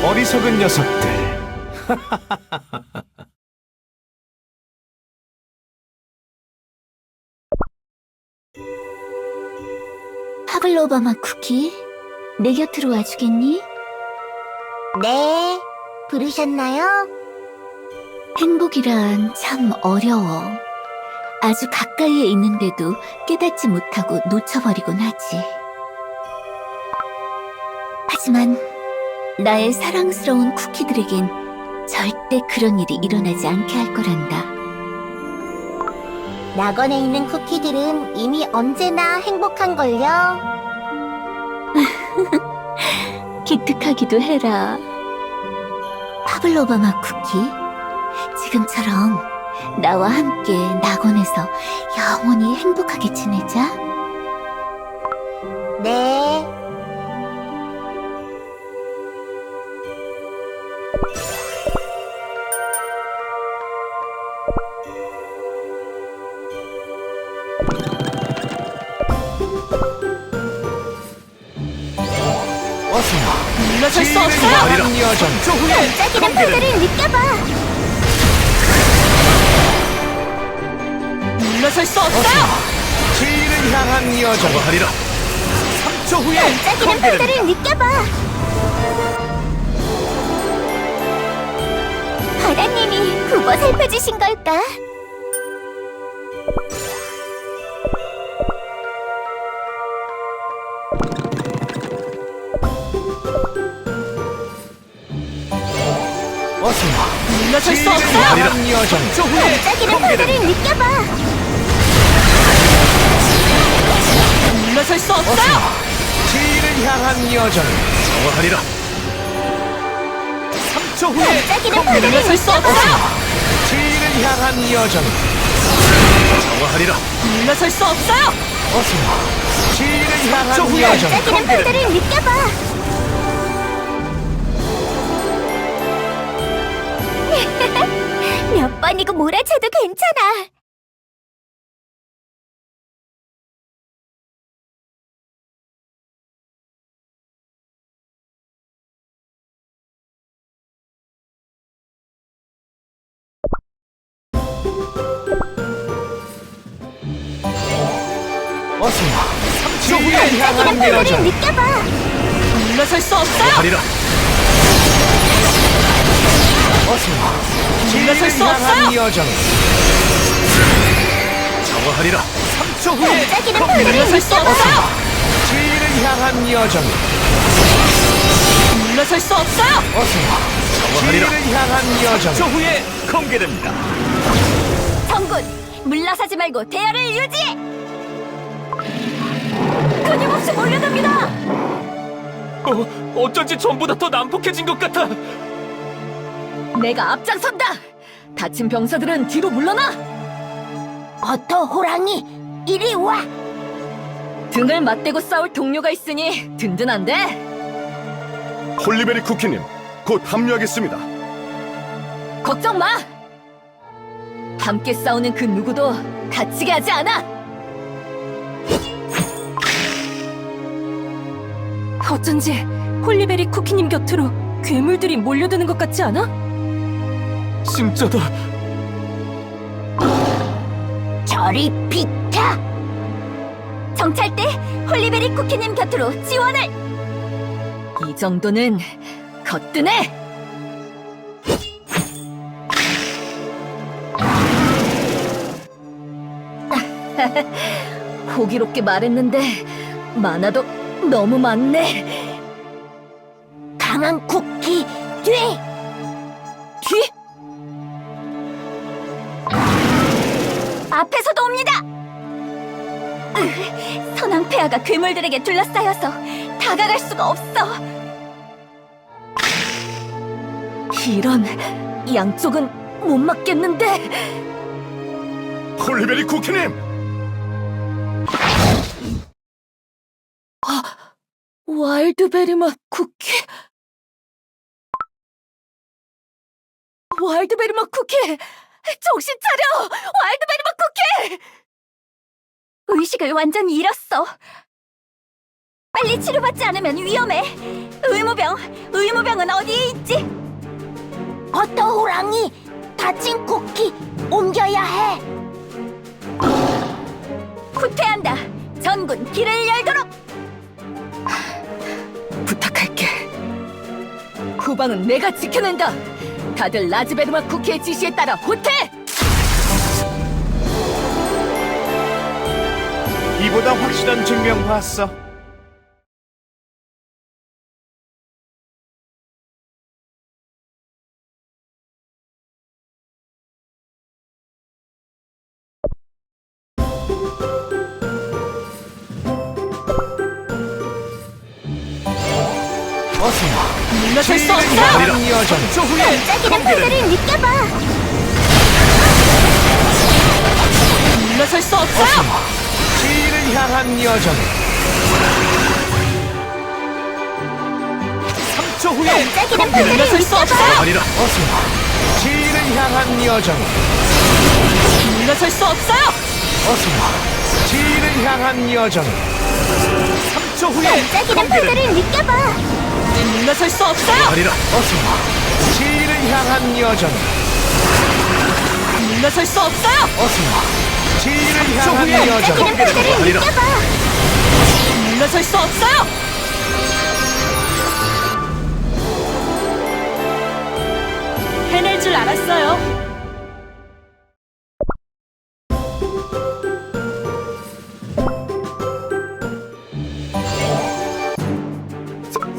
어리석은 녀석들. 파블로바마 쿠키, 내 곁으로 와주겠니? 네. 부르셨나요? 행복이란 참 어려워. 아주 가까이에 있는데도 깨닫지 못하고 놓쳐버리곤 하지. 하지만 나의 사랑스러운 쿠키들에겐 절대 그런 일이 일어나지 않게 할 거란다. 낙원에 있는 쿠키들은 이미 언제나 행복한걸요. 기특하기도 해라. 파블로바마 쿠키, 지금처럼 나와 함께 낙원에서 영원히 행복하게 지내자. 네. 물러설 수 없어요. 향한 여정. 반짝이는 바다를 느껴봐. 물러설 수 없어요. 진리를 향한 여정. 하리라. 3초 후에 반짝이는 바다를 느껴봐. 바다님이 굽어 살펴주신 걸까? 물러설 수 없어요. 향한 여정. 3초 후에 반짝이는 바다를 느껴봐. 물러설 수 없어요. 진리를 향한 여정. 하리라. 3초 후에 반짝이는 바다를 물러설 수 느껴봐. 없어요. 진리를 향한 여정. 하리라. 물러설 수 없어요. 어서 와. 진리를 향한 여정. 반짝이는 바다를 느껴봐. 몇 번이고 몰아쳐도 괜찮아. 어서 와. 진리를 향한 반짝이는 바다를 여정. 느껴봐. 물러설 수 없어요. 하리라. 어서 와. 물러설 진리를 수 향한 없어요. 여정. 정화하리라. 3초 후에 반짝이는 경계를 바다를 물러설 수 느껴봐. 없어요. 진리를 향한 여정. 물러설 수 없어요. 어서 와. 정화하리라. 진리를 향한 여정. 3초 후에 공개됩니다. 성군, 물러서지 말고 대열을 유지해. 끊임없이 몰려듭니다. 어쩐지 전보다 더 난폭해진 것 같아. 내가 앞장선다. 다친 병사들은 뒤로 물러나. 어터 호랑이, 이리 와. 등을 맞대고 싸울 동료가 있으니 든든한데. 홀리베리 쿠키님, 곧 합류하겠습니다. 걱정 마. 함께 싸우는 그 누구도 다치게 하지 않아. 어쩐지 홀리베리 쿠키님 곁으로 괴물들이 몰려드는 것 같지 않아? 진짜다. 저리 비켜. 정찰대 홀리베리 쿠키님 곁으로 지원을. 이 정도는 거뜬해. 호기롭게 말했는데 많아도 너무 많네. 강한 쿠키 뒤. 뒤? 앞에서도 옵니다. 선왕폐하가 괴물들에게 둘러싸여서 다가갈 수가 없어. 이런, 양쪽은 못 맞겠는데. 홀리베리 쿠키님! 와일드베리 맛 쿠키? 와일드베리 맛 쿠키! 정신 차려! 와일드베리 맛 쿠키! 의식을 완전히 잃었어. 빨리 치료받지 않으면 위험해. 의무병은 어디에 있지? 버터 호랑이, 다친 쿠키 옮겨야 해. 후퇴한다. 전군 길을 열도록. 부탁할게. 후방은 내가 지켜낸다. 다들 라즈베르마 쿠키의 지시에 따라 후퇴! 이보다 확실한 증명 봤어. 어서 와. 물러설 수 진리를 없어요. 향한 여정. 3초 후에 반짝이는 바다를 느껴봐. 물러설 수 없어요. 진리를 향한 여정. 3초 후에 반짝이는 바다를 물러설 수 느껴봐. 없어요. 하리라. 어서 와. 진리를 향한 여정. 물러설 수 없어요. 어서 와. 진리를 향한 여정. 3초 후에 반짝이는 바다를 느껴봐. 물러설 수 없어요. 하리라. 어서 와. 진리를 향한 여정. 물러설 수 없어요. 어서 와. 진리를 향한 여정. 반짝이는 바다를 하리라. 느껴봐. 물러설 수 없어요. 해낼 줄 알았어요.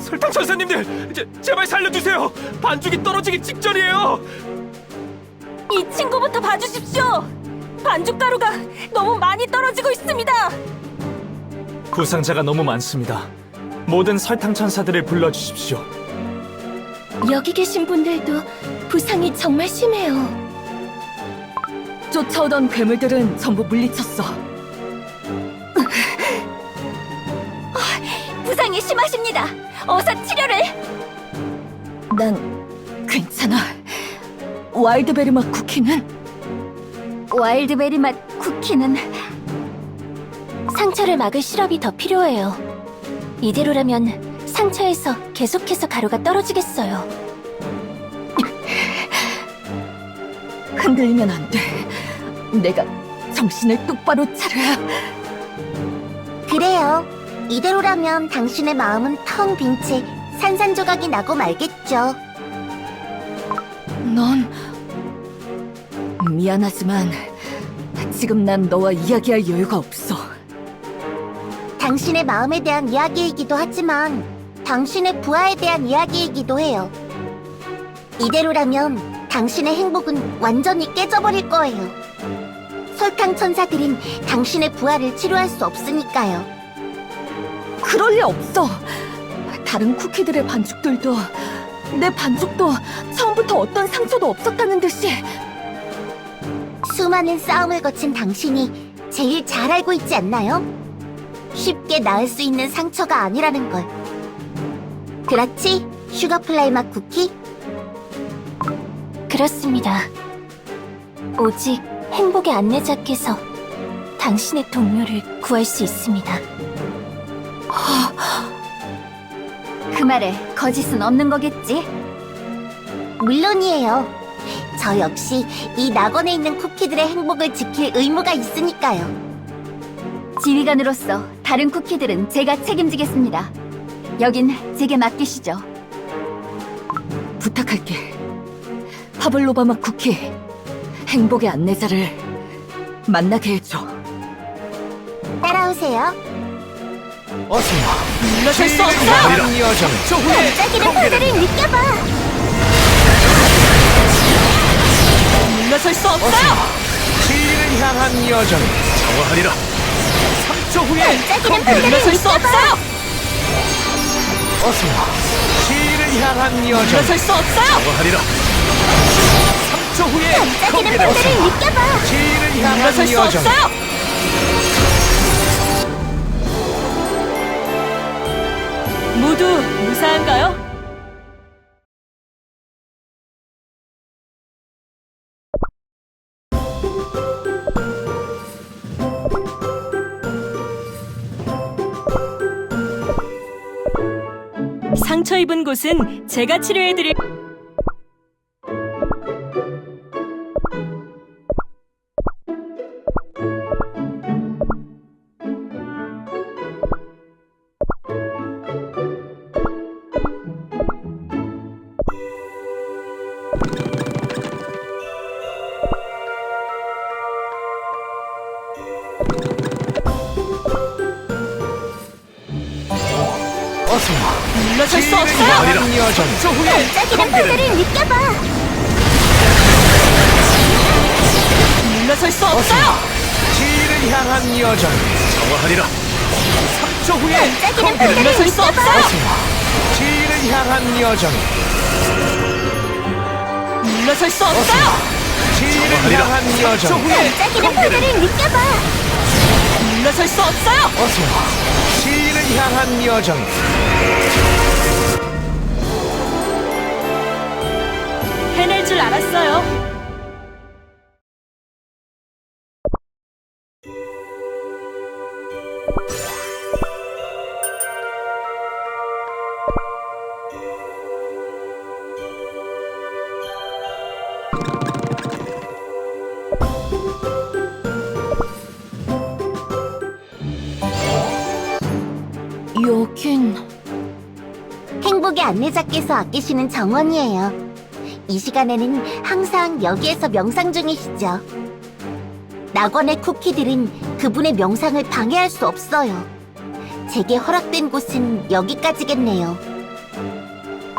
설탕 천사님들, 제발 살려주세요. 반죽이 떨어지기 직전이에요. 이 친구부터 봐주십시오. 반죽가루가 너무 많이 떨어지고 있습니다. 부상자가 너무 많습니다. 모든 설탕 천사들을 불러주십시오. 여기 계신 분들도 부상이 정말 심해요. 쫓아오던 괴물들은 전부 물리쳤어. 필요하십니다. 어서 치료를. 난 괜찮아. 와일드베리 맛 쿠키는? 와일드베리 맛 쿠키는 상처를 막을 시럽이 더 필요해요. 이대로라면 상처에서 계속해서 가루가 떨어지겠어요. 흔들리면 안 돼. 내가 정신을 똑바로 차려야. 그래요. 이대로라면 당신의 마음은 텅 빈 채 산산조각이 나고 말겠죠. 넌 미안하지만 지금 난 너와 이야기할 여유가 없어. 당신의 마음에 대한 이야기이기도 하지만 당신의 부하에 대한 이야기이기도 해요. 이대로라면 당신의 행복은 완전히 깨져버릴 거예요. 설탕 천사들은 당신의 부하를 치료할 수 없으니까요. 그럴 리 없어. 다른 쿠키들의 반죽들도 내 반죽도 처음부터 어떤 상처도 없었다는 듯이. 수많은 싸움을 거친 당신이 제일 잘 알고 있지 않나요? 쉽게 나을 수 있는 상처가 아니라는 걸. 그렇지, 슈거플라이 맛 쿠키? 그렇습니다. 오직 행복의 안내자께서 당신의 동료를 구할 수 있습니다. 그 말에 거짓은 없는 거겠지? 물론이에요. 저 역시 이 낙원에 있는 쿠키들의 행복을 지킬 의무가 있으니까요. 지휘관으로서 다른 쿠키들은 제가 책임지겠습니다. 여긴 제게 맡기시죠. 부탁할게. 파블로바 맛 쿠키, 행복의 안내자를 만나게 해줘. 따라오세요. 어서 물러설 수 진리를 없어! 향한 여정. 저 후에 반짝이는 파도를 느껴봐. 물러설 수 없어! 진리를 향한 여정. 정화하리라. 3초 후에 반짝이는 파도를 물러설 수 느껴봐. 없어! 어서 진리를 향한 여정. 물러설 수 없어! 정화하리라. 3초 후에 반짝이는 파도를 느껴봐. 진리를 향한 물러설 수 여정. 없어요! 모두 무사한가요? 상처 입은 곳은 제가 치료해드릴... 어서 물러설 수 진리를 없어요! 향한 여정. 3초 후에 반짝이는 파도를 느껴봐. 물러설 수 없어요! 진리를 향한 여정. 정화하리라. 3초 후에 반짝이는 파도를 물러설 수 느껴봐. 없어요! 진리를 향한 여정. 물러설 수 없어요! 진리를 향한 여정. 3초 후에 반짝이는 파도를 느껴봐. 물러설 수 없어요! 어서 진리를 향한 여정. 해낼 줄 알았어요. 여긴... 행복의 안내자께서 아끼시는 정원이에요. 이 시간에는 항상 여기에서 명상 중이시죠. 낙원의 쿠키들은 그분의 명상을 방해할 수 없어요. 제게 허락된 곳은 여기까지겠네요.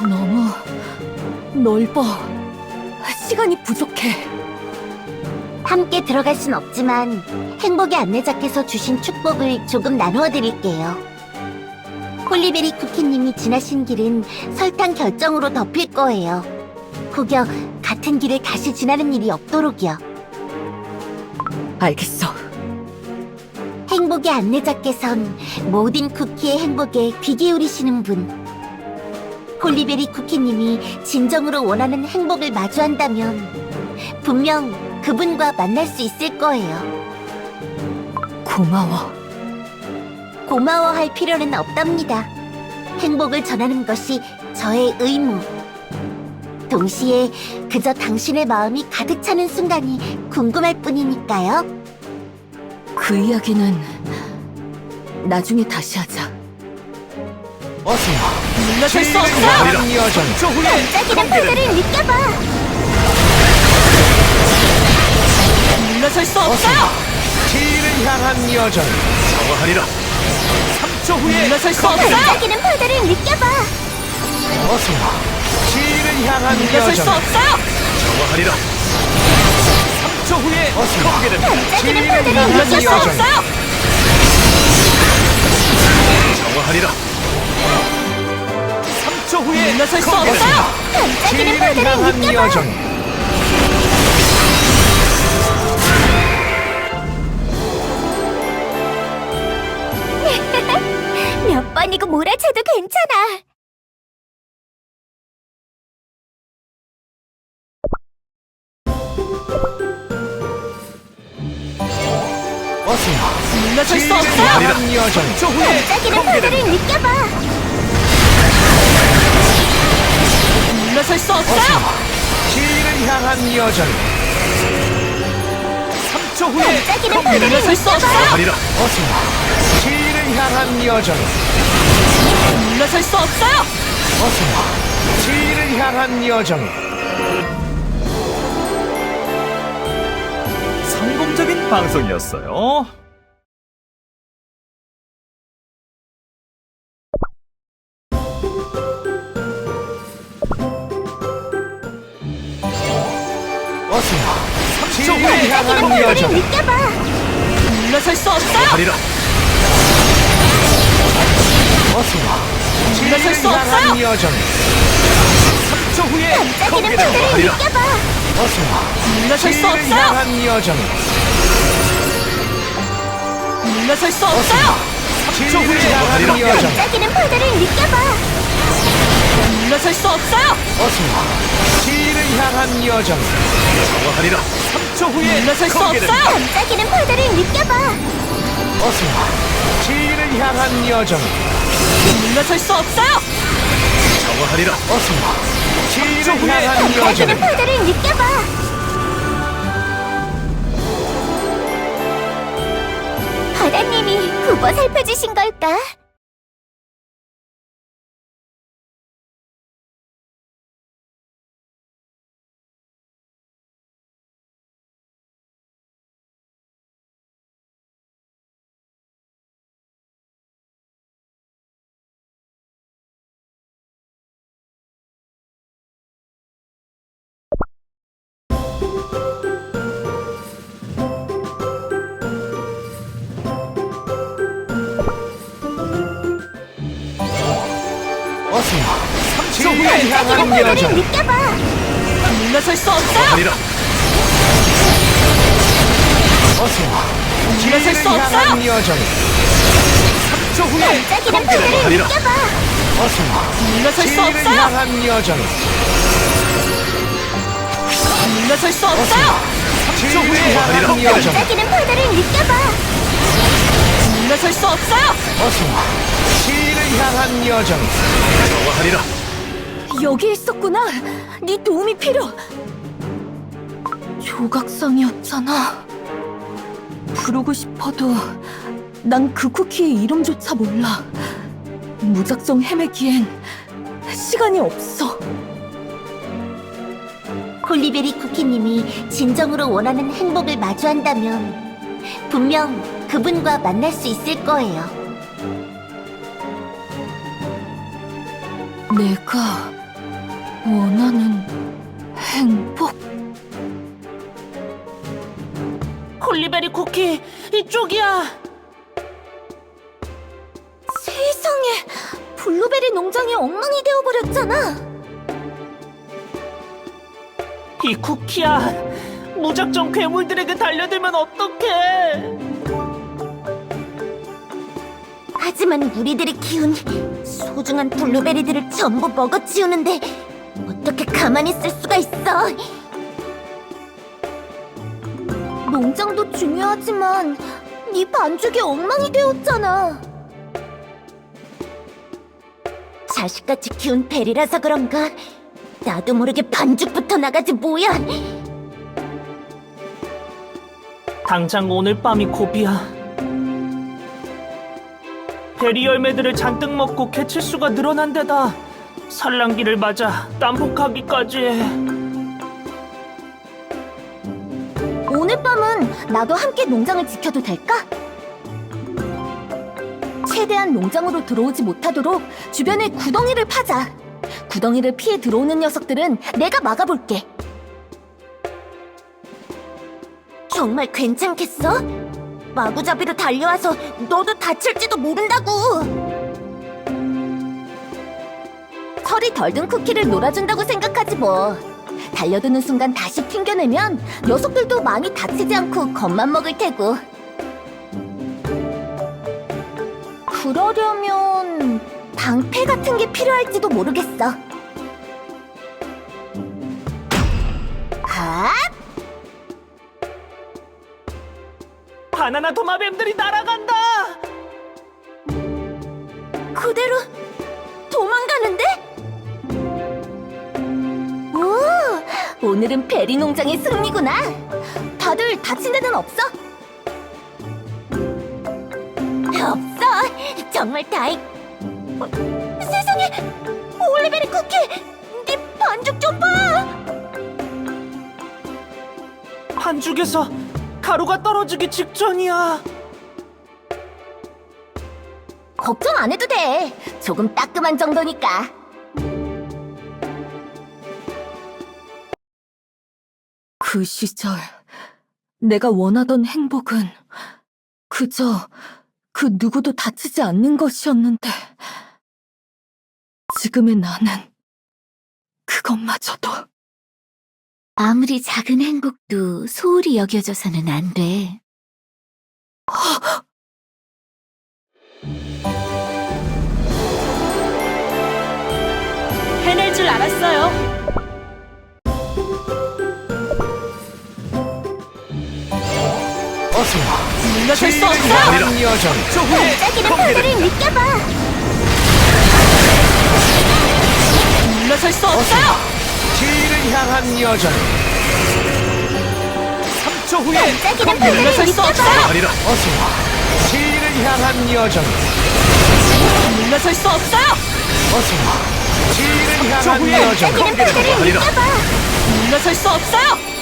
너무 넓어. 시간이 부족해. 함께 들어갈 순 없지만 행복의 안내자께서 주신 축복을 조금 나누어 드릴게요. 홀리베리 쿠키님이 지나신 길은 설탕 결정으로 덮일 거예요. 혹여 같은 길을 다시 지나는 일이 없도록이요. 알겠어. 행복의 안내자께선 모든 쿠키의 행복에 귀 기울이시는 분. 홀리베리 쿠키님이 진정으로 원하는 행복을 마주한다면 분명 그분과 만날 수 있을 거예요. 고마워. 고마워할 필요는 없답니다. 행복을 전하는 것이 저의 의무. 동시에 그저 당신의 마음이 가득 차는 순간이 궁금할 뿐이니까요. 그 이야기는 나중에 다시 하자. 어서 물러설 수 진리를 없어요. 향한 여정. 3초 후에 반짝이는 파도를 느껴봐. 물러설 수 없어요. 진리를 향한 여정. 정화하리라. 3초 후에 물러설 수 없어요. 반짝이는 파도를 느껴봐. 어서 진리를 향한 물러설 수 여정. 없어요. 정화하리라. 3초 후에 공개됩니다. 반짝이는 진리를 파도를 향한 물러설 수 여정. 없어요. 정화하리라. 3초 후에 물러설 수 공개됩니다. 없어요. 반짝이는 진리를 파도를 향한 느껴봐. 여정. 몇 번이고 몰아쳐도 괜찮아. 어서 물러설 수 진리를 없어요. 향한 여정. 3초 후에 반짝이는 파도를 느껴봐. 물러설 수 없어요. 진리를 향한 여정. 3초 후에 반짝이는 파도를 물러설 수 없어요. 정화하리라. 어서 진리를 향한 여정. 물러설 수 없어요. 어서 진리를 향한 여정. 성공적인 방송이었어요. 어서 진리를 향한 파도를 여정. 느껴봐. 물러설 수 없어요. 정화하리라. 어서 물러설 수 진리를 향한 없어요. 여정. 3초 후에 반짝이는 공개됩니다. 파도를 느껴봐. 어서 물러설 수 진리를 없어요. 향한 여정. 물러설 수 없어요. 3초 후에 향한 여정. 반짝이는 파도를 느껴봐. 물러설 수 없어요. 어서 진리를 향한 여정. 정화하리라. 3초 후에 물러설 수 공개됩니다. 없어요. 반짝이는 파도를 느껴봐. 어서 진리를 향한 여정. 물러설 수 없어요. 정화하리라. 어서 진리를 향한 반짝이는 여정. 파도를 느껴봐. 바다님이 후보 살펴주신 걸까? 어서 진리를 향한 파도를 여정. 느껴봐. 물러설 수 없어요. 정화하리라. 어서 물러설 수 진리를 향한 없어요. 여정. 3초 후에 반짝이는 파도를 정화하리라. 느껴봐. 어서 물러설 수 진리를 없어요. 향한 여정. 물러설 수 없어요. 3초 후에 향한 여정. 반짝이는 파도를 느껴봐. 물러설 수 없어요. 어서 진리를 향한 여정. 정화하리라. 여기 있었구나. 네 도움이 필요. 조각상이었잖아. 부르고 싶어도 난 그 쿠키의 이름조차 몰라. 무작정 헤매기엔 시간이 없어. 홀리베리 쿠키님이 진정으로 원하는 행복을 마주한다면 분명 그분과 만날 수 있을 거예요. 내가 원하는 행복? 홀리베리 쿠키, 이쪽이야. 세상에, 블루베리 농장이 엉망이 되어버렸잖아. 이 쿠키야. 무작정 괴물들에게 달려들면 어떡해. 하지만 우리들이 키운 소중한 블루베리들을 전부 먹어치우는데 어떻게 가만히 있을 수가 있어? 농장도 중요하지만 네 반죽이 엉망이 되었잖아. 자식같이 키운 베리라서 그런가 나도 모르게 반죽부터 나가지 뭐야. 당장 오늘 밤이 고비야. 베리 열매들을 잔뜩 먹고 개체수가 늘어난 데다 산란기를 맞아 난폭하기까지. 오늘 밤은 나도 함께 농장을 지켜도 될까? 최대한 농장으로 들어오지 못하도록 주변에 구덩이를 파자. 구덩이를 피해 들어오는 녀석들은 내가 막아볼게. 정말 괜찮겠어? 마구잡이로 달려와서 너도 다칠지도 모른다고. 털이 덜 든 쿠키를 놀아준다고 생각하지 뭐. 달려드는 순간 다시 튕겨내면 녀석들도 많이 다치지 않고 겁만 먹을 테고. 그러려면 방패 같은 게 필요할지도 모르겠어. 아? 바나나 도마뱀들이 날아간다. 그대로 도망가는데? 오, 오늘은 베리 농장의 승리구나. 다들 다친 데는 없어? 없어. 정말 다행. 세상에, 올리베리 쿠키, 네 반죽 좀 봐. 반죽에서 가루가 떨어지기 직전이야. 걱정 안 해도 돼. 조금 따끔한 정도니까. 그 시절 내가 원하던 행복은 그저 그 누구도 다치지 않는 것이었는데 지금의 나는 그것마저도. 아무리 작은 행복도 소홀히 여겨져서는 안 돼. 해낼 줄 알았어요. 어서 물러설 수 없어. 향한 여정. 조후에 반짝이는 파도를 느껴봐. 물러설 수 없어요. 진리를 향한 여정. 3초 후에 반짝이는 파도를 물러설 수 느껴봐. 없어요. 아니라 어서 진리를 향한 여정. 물러설 수 없어요. 어서 진리를 향한 여정. 반짝이는 파도를 아니라 느껴봐. 물러설 수 없어요.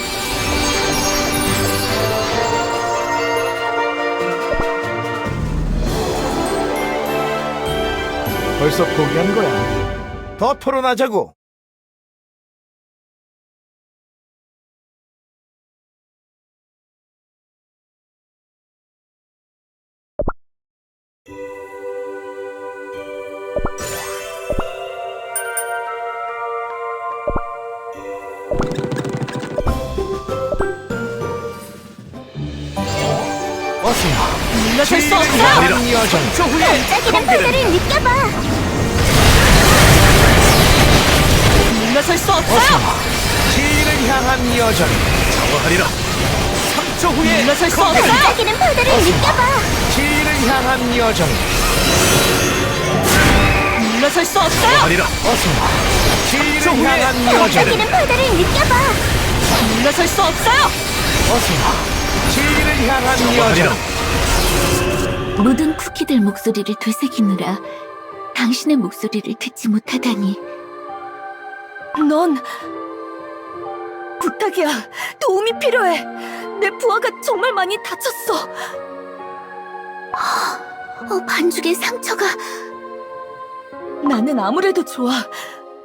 벌써 포기한 거야. 더 토론하자고. 어서 물러설 수 진리를 없어요. 향한 여정. 조후에 반짝이는 파도를 느껴봐. 물러설 수 어서 없어요. 진리를 향한 여정. 정화하리라. 3초 후에 물러설 수 없어요. 반짝이는 파도를 느껴봐. 진리를 향한 여정. 물러설 수 없어요. 아니라 어서 진리를 향한 여정. 반짝이는 파도를 느껴봐. 물러설 수 없어요. 어서 진리를 향한 아니라 여정. 모든 쿠키들 목소리를 되새기느라 당신의 목소리를 듣지 못하다니. 넌 부탁이야. 도움이 필요해. 내 부하가 정말 많이 다쳤어. 반죽에 상처가. 나는 아무래도 좋아.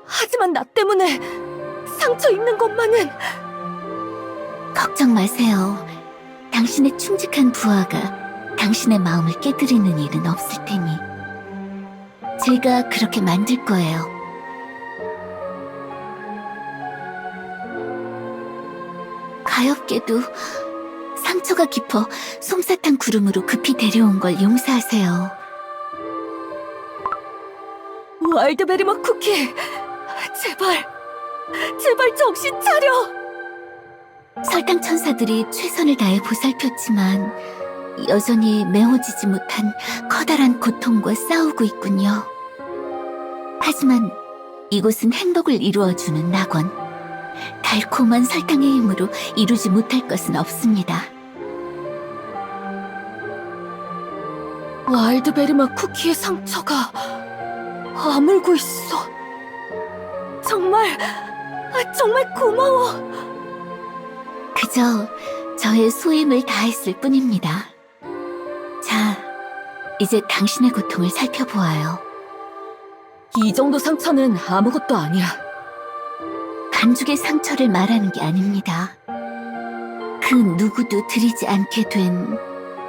하지만 나 때문에 상처 입는 것만은. 걱정 마세요. 당신의 충직한 부하가 당신의 마음을 깨뜨리는 일은 없을 테니. 제가 그렇게 만들 거예요. 가엾게도 상처가 깊어 솜사탕 구름으로 급히 데려온 걸 용서하세요. 와일드베리맛 쿠키, 제발 정신 차려. 설탕 천사들이 최선을 다해 보살폈지만 여전히 메워지지 못한 커다란 고통과 싸우고 있군요. 하지만 이곳은 행복을 이루어주는 낙원. 달콤한 설탕의 힘으로 이루지 못할 것은 없습니다. 와일드베리맛 쿠키의 상처가 아물고 있어. 정말 고마워. 그저 저의 소임을 다했을 뿐입니다. 자, 이제 당신의 고통을 살펴보아요. 이 정도 상처는 아무것도 아니야. 반죽의 상처를 말하는 게 아닙니다. 그 누구도 드리지 않게 된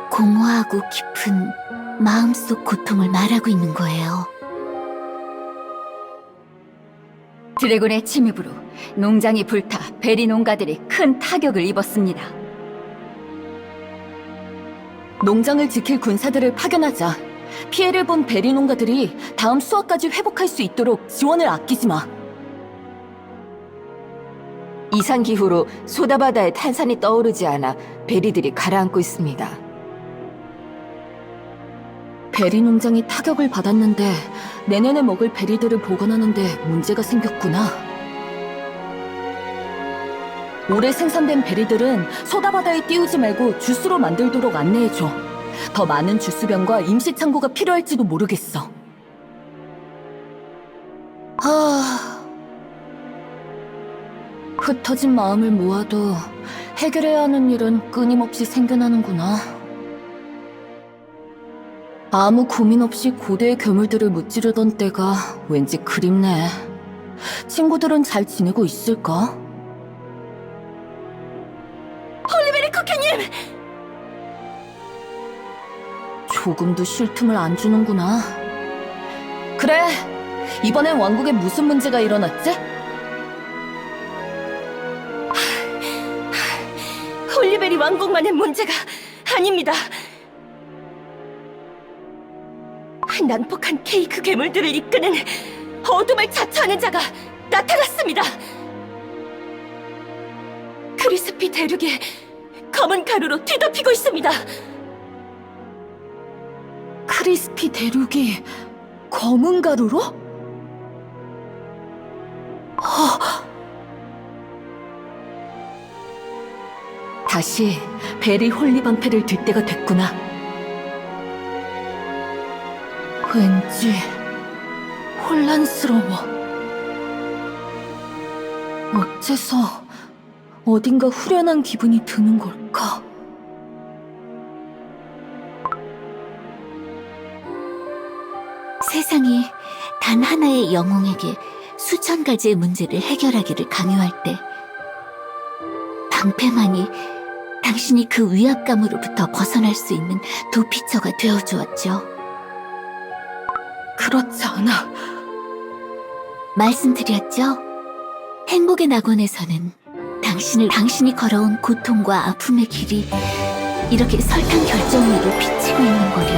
공허하고 깊은 마음속 고통을 말하고 있는 거예요. 드래곤의 침입으로 농장이 불타 베리 농가들이 큰 타격을 입었습니다. 농장을 지킬 군사들을 파견하자. 피해를 본 베리 농가들이 다음 수확까지 회복할 수 있도록 지원을 아끼지 마. 이상기후로 소다바다에 탄산이 떠오르지 않아 베리들이 가라앉고 있습니다. 베리 농장이 타격을 받았는데 내년에 먹을 베리들을 보관하는데 문제가 생겼구나. 올해 생산된 베리들은 소다바다에 띄우지 말고 주스로 만들도록 안내해줘. 더 많은 주스병과 임시창고가 필요할지도 모르겠어. 흩어진 마음을 모아도 해결해야 하는 일은 끊임없이 생겨나는구나. 아무 고민 없이 고대의 괴물들을 무찌르던 때가 왠지 그립네. 친구들은 잘 지내고 있을까? 홀리베리 쿠키님! 조금도 쉴 틈을 안 주는구나. 그래, 이번엔 왕국에 무슨 문제가 일어났지? 홀리베리 왕국만의 문제가 아닙니다. 난폭한 케이크 괴물들을 이끄는 어둠을 자처하는 자가 나타났습니다. 크리스피 대륙에 검은 가루로 뒤덮이고 있습니다. 크리스피 대륙이 검은 가루로? 다시 베리 홀리 방패를 들 때가 됐구나. 왠지 혼란스러워. 어째서 어딘가 후련한 기분이 드는 걸까? 세상이 단 하나의 영웅에게 수천 가지의 문제를 해결하기를 강요할 때 방패만이 당신이 그 위압감으로부터 벗어날 수 있는 도피처가 되어주었죠. 그렇지 않아. 말씀드렸죠? 행복의 낙원에서는 당신이 걸어온 고통과 아픔의 길이 이렇게 설탕 결정 위로 비치고 있는 거려.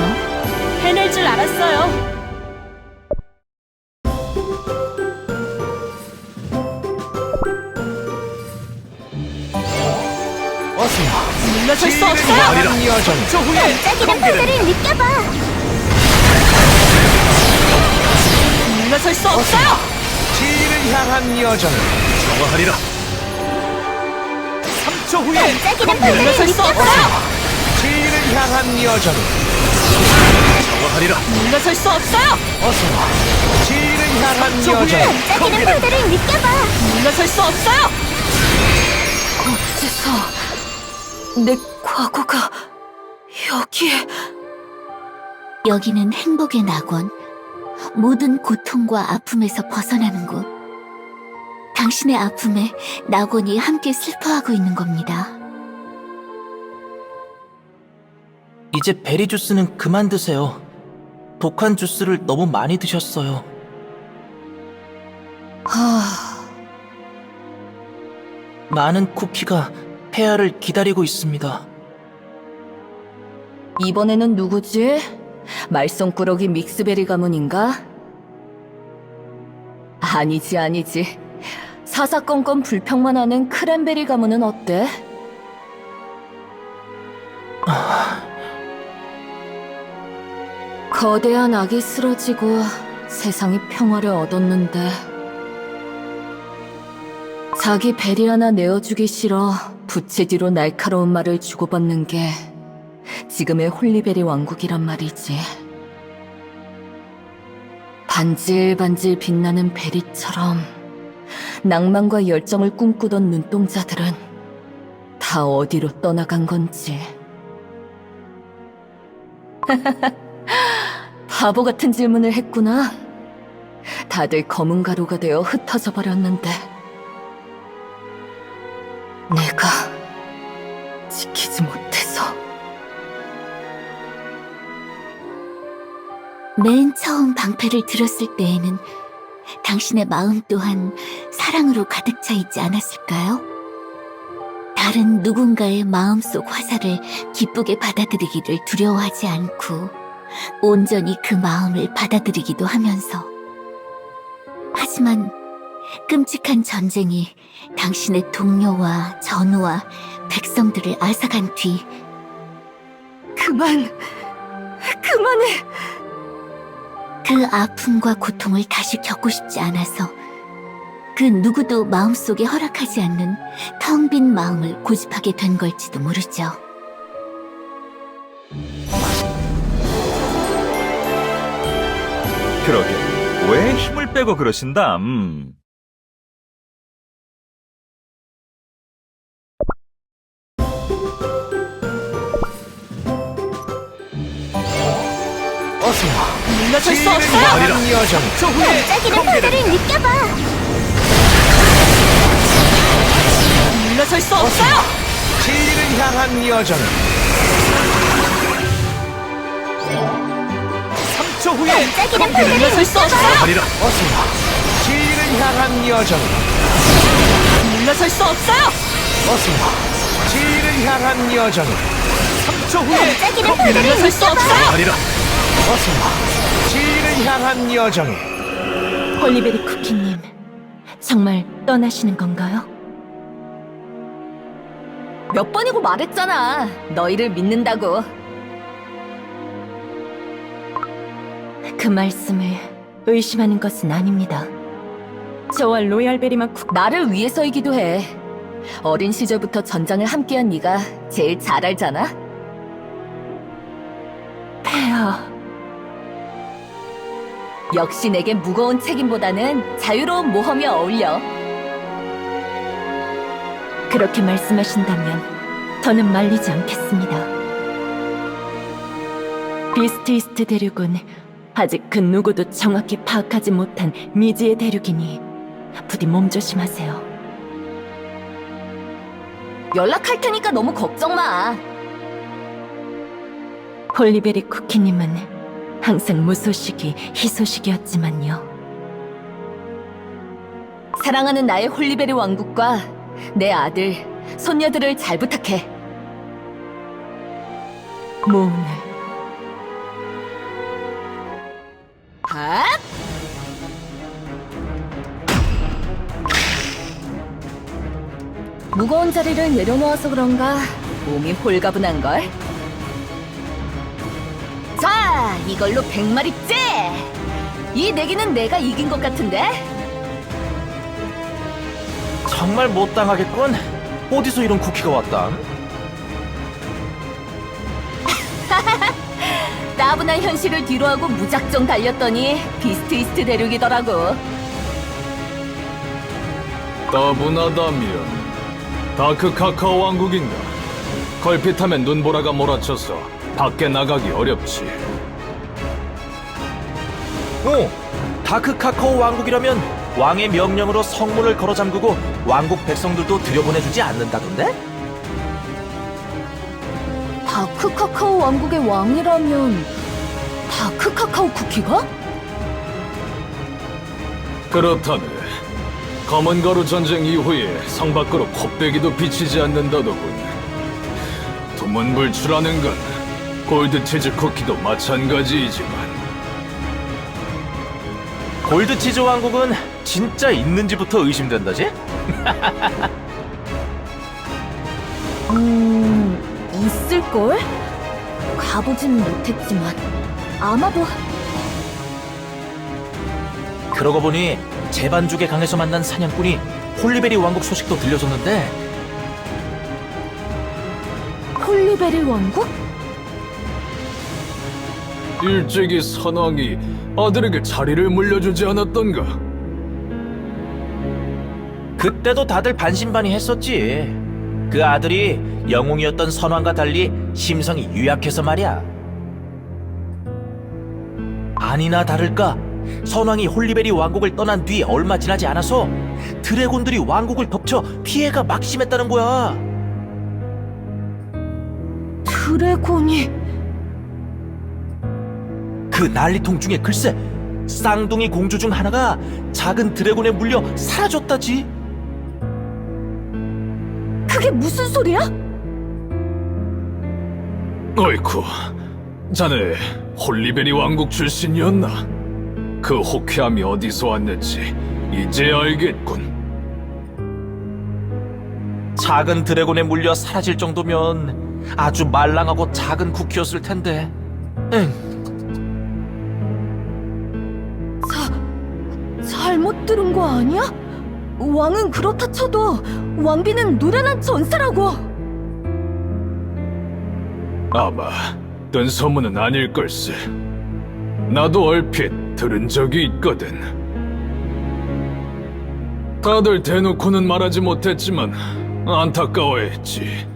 해낼 줄 알았어요. 물러설 수 없어요! 향한 여정 저 후에 반짝이는 팔들을 느껴봐. 물러설 수 없어요! 진리를 향한 여정을 정화하리라. 3초 후에 반짝이는 팔들을 물러설 수 느껴봐. 없어요! 진리를 향한 여정을 정화하리라. 물러설 수 없어요! 진리를 향한 여정을 반짝이는 팔들을 느껴봐. 물러설 수 없어요! 어째서 내 과거가 여기에... 여기는 행복의 낙원, 모든 고통과 아픔에서 벗어나는 곳. 당신의 아픔에 낙원이 함께 슬퍼하고 있는 겁니다. 이제 베리 주스는 그만 드세요. 독한 주스를 너무 많이 드셨어요. 많은 쿠키가 폐하를 기다리고 있습니다. 이번에는 누구지? 말썽꾸러기 믹스베리 가문인가? 아니지. 사사건건 불평만 하는 크랜베리 가문은 어때? 거대한 악이 쓰러지고 세상이 평화를 얻었는데 자기 베리 하나 내어주기 싫어 부채 뒤로 날카로운 말을 주고받는 게 지금의 홀리베리 왕국이란 말이지. 반질반질 빛나는 베리처럼 낭만과 열정을 꿈꾸던 눈동자들은 다 어디로 떠나간 건지. 바보 같은 질문을 했구나. 다들 검은 가루가 되어 흩어져 버렸는데 내가 지키지 못해서. 맨 처음 방패를 들었을 때에는 당신의 마음 또한 사랑으로 가득 차 있지 않았을까요? 다른 누군가의 마음속 화살을 기쁘게 받아들이기를 두려워하지 않고 온전히 그 마음을 받아들이기도 하면서. 하지만 끔찍한 전쟁이 당신의 동료와 전우와 백성들을 앗아간 뒤 그만해. 그 아픔과 고통을 다시 겪고 싶지 않아서 그 누구도 마음속에 허락하지 않는 텅 빈 마음을 고집하게 된 걸지도 모르죠. 그러게 왜 힘을 빼고 그러신다? 물러설 수 없어요. 향한 여정. 저 후에 반짝이는 파도를 느껴봐. 물러설 수 없어요. 진리를 향한 여정. 3초 후에 반짝이는 파도를 물러설 수 없어요. 하리라. 어서와. 진리를 향한 여정. 물러설 수 없어요. 어서와. 진리를 향한 여정. 3초 후에 반짝이는 파도를 물러설 수 느껴봐. 없어요. 하리라. 어서와. 진리를 향한 여정. 홀리베리 쿠키님, 정말 떠나시는 건가요? 몇 번이고 말했잖아. 너희를 믿는다고. 그 말씀을 의심하는 것은 아닙니다. 저와 로얄베리만 나를 위해서이기도 해. 어린 시절부터 전장을 함께한 네가 제일 잘 알잖아. 폐하. 역시 내겐 무거운 책임보다는 자유로운 모험이 어울려. 그렇게 말씀하신다면 더는 말리지 않겠습니다. 비스트 이스트 대륙은 아직 그 누구도 정확히 파악하지 못한 미지의 대륙이니 부디 몸조심하세요. 연락할 테니까 너무 걱정 마. 홀리베리 쿠키님은 항상 무소식이 희소식이었지만요. 사랑하는 나의 홀리베리 왕국과 내 아들, 손녀들을 잘 부탁해. 모은을. 아! 무거운 자리를 내려놓아서 그런가 몸이 홀가분한걸? 자, 이걸로 100마리째! 이 내기는 내가 이긴 것 같은데? 정말 못 당하겠군. 어디서 이런 쿠키가 왔다? 따분한 현실을 뒤로하고 무작정 달렸더니 비스트 이스트 대륙이더라고. 따분하다면 다크 카카오 왕국인가? 걸핏하면 눈보라가 몰아쳐서 밖에 나가기 어렵지. 다크 카카오 왕국이라면 왕의 명령으로 성문을 걸어 잠그고 왕국 백성들도 들여보내주지 않는다던데? 다크 카카오 왕국의 왕이라면 다크 카카오 쿠키가? 그렇다네. 검은 가루 전쟁 이후에 성 밖으로 곱빼기도 비치지 않는다더군. 두문불출하는 건 골드 치즈 쿠키도 마찬가지이지만 골드치즈 왕국은 진짜 있는지부터 의심된다지? 있을걸? 가보진 못했지만 아마도. 그러고 보니 제반죽의 강에서 만난 사냥꾼이 홀리베리 왕국 소식도 들려줬는데 홀리베리 왕국? 일찍이 선왕이 아들에게 자리를 물려주지 않았던가? 그때도 다들 반신반의했었지. 그 아들이 영웅이었던 선왕과 달리 심성이 유약해서 말이야. 아니나 다를까 선왕이 홀리베리 왕국을 떠난 뒤 얼마 지나지 않아서 드래곤들이 왕국을 덮쳐 피해가 막심했다는 거야. 드래곤이... 그 난리통 중에 글쎄 쌍둥이 공주 중 하나가 작은 드래곤에 물려 사라졌다지. 그게 무슨 소리야? 어이쿠, 자네 홀리베리 왕국 출신이었나? 그 호쾌함이 어디서 왔는지 이제 알겠군. 작은 드래곤에 물려 사라질 정도면 아주 말랑하고 작은 쿠키였을 텐데. 잘못 들은 거 아니야? 왕은 그렇다 쳐도 왕비는 노련한 전사라고. 아마 뜬 소문은 아닐 걸세. 나도 얼핏 들은 적이 있거든. 다들 대놓고는 말하지 못했지만 안타까워했지.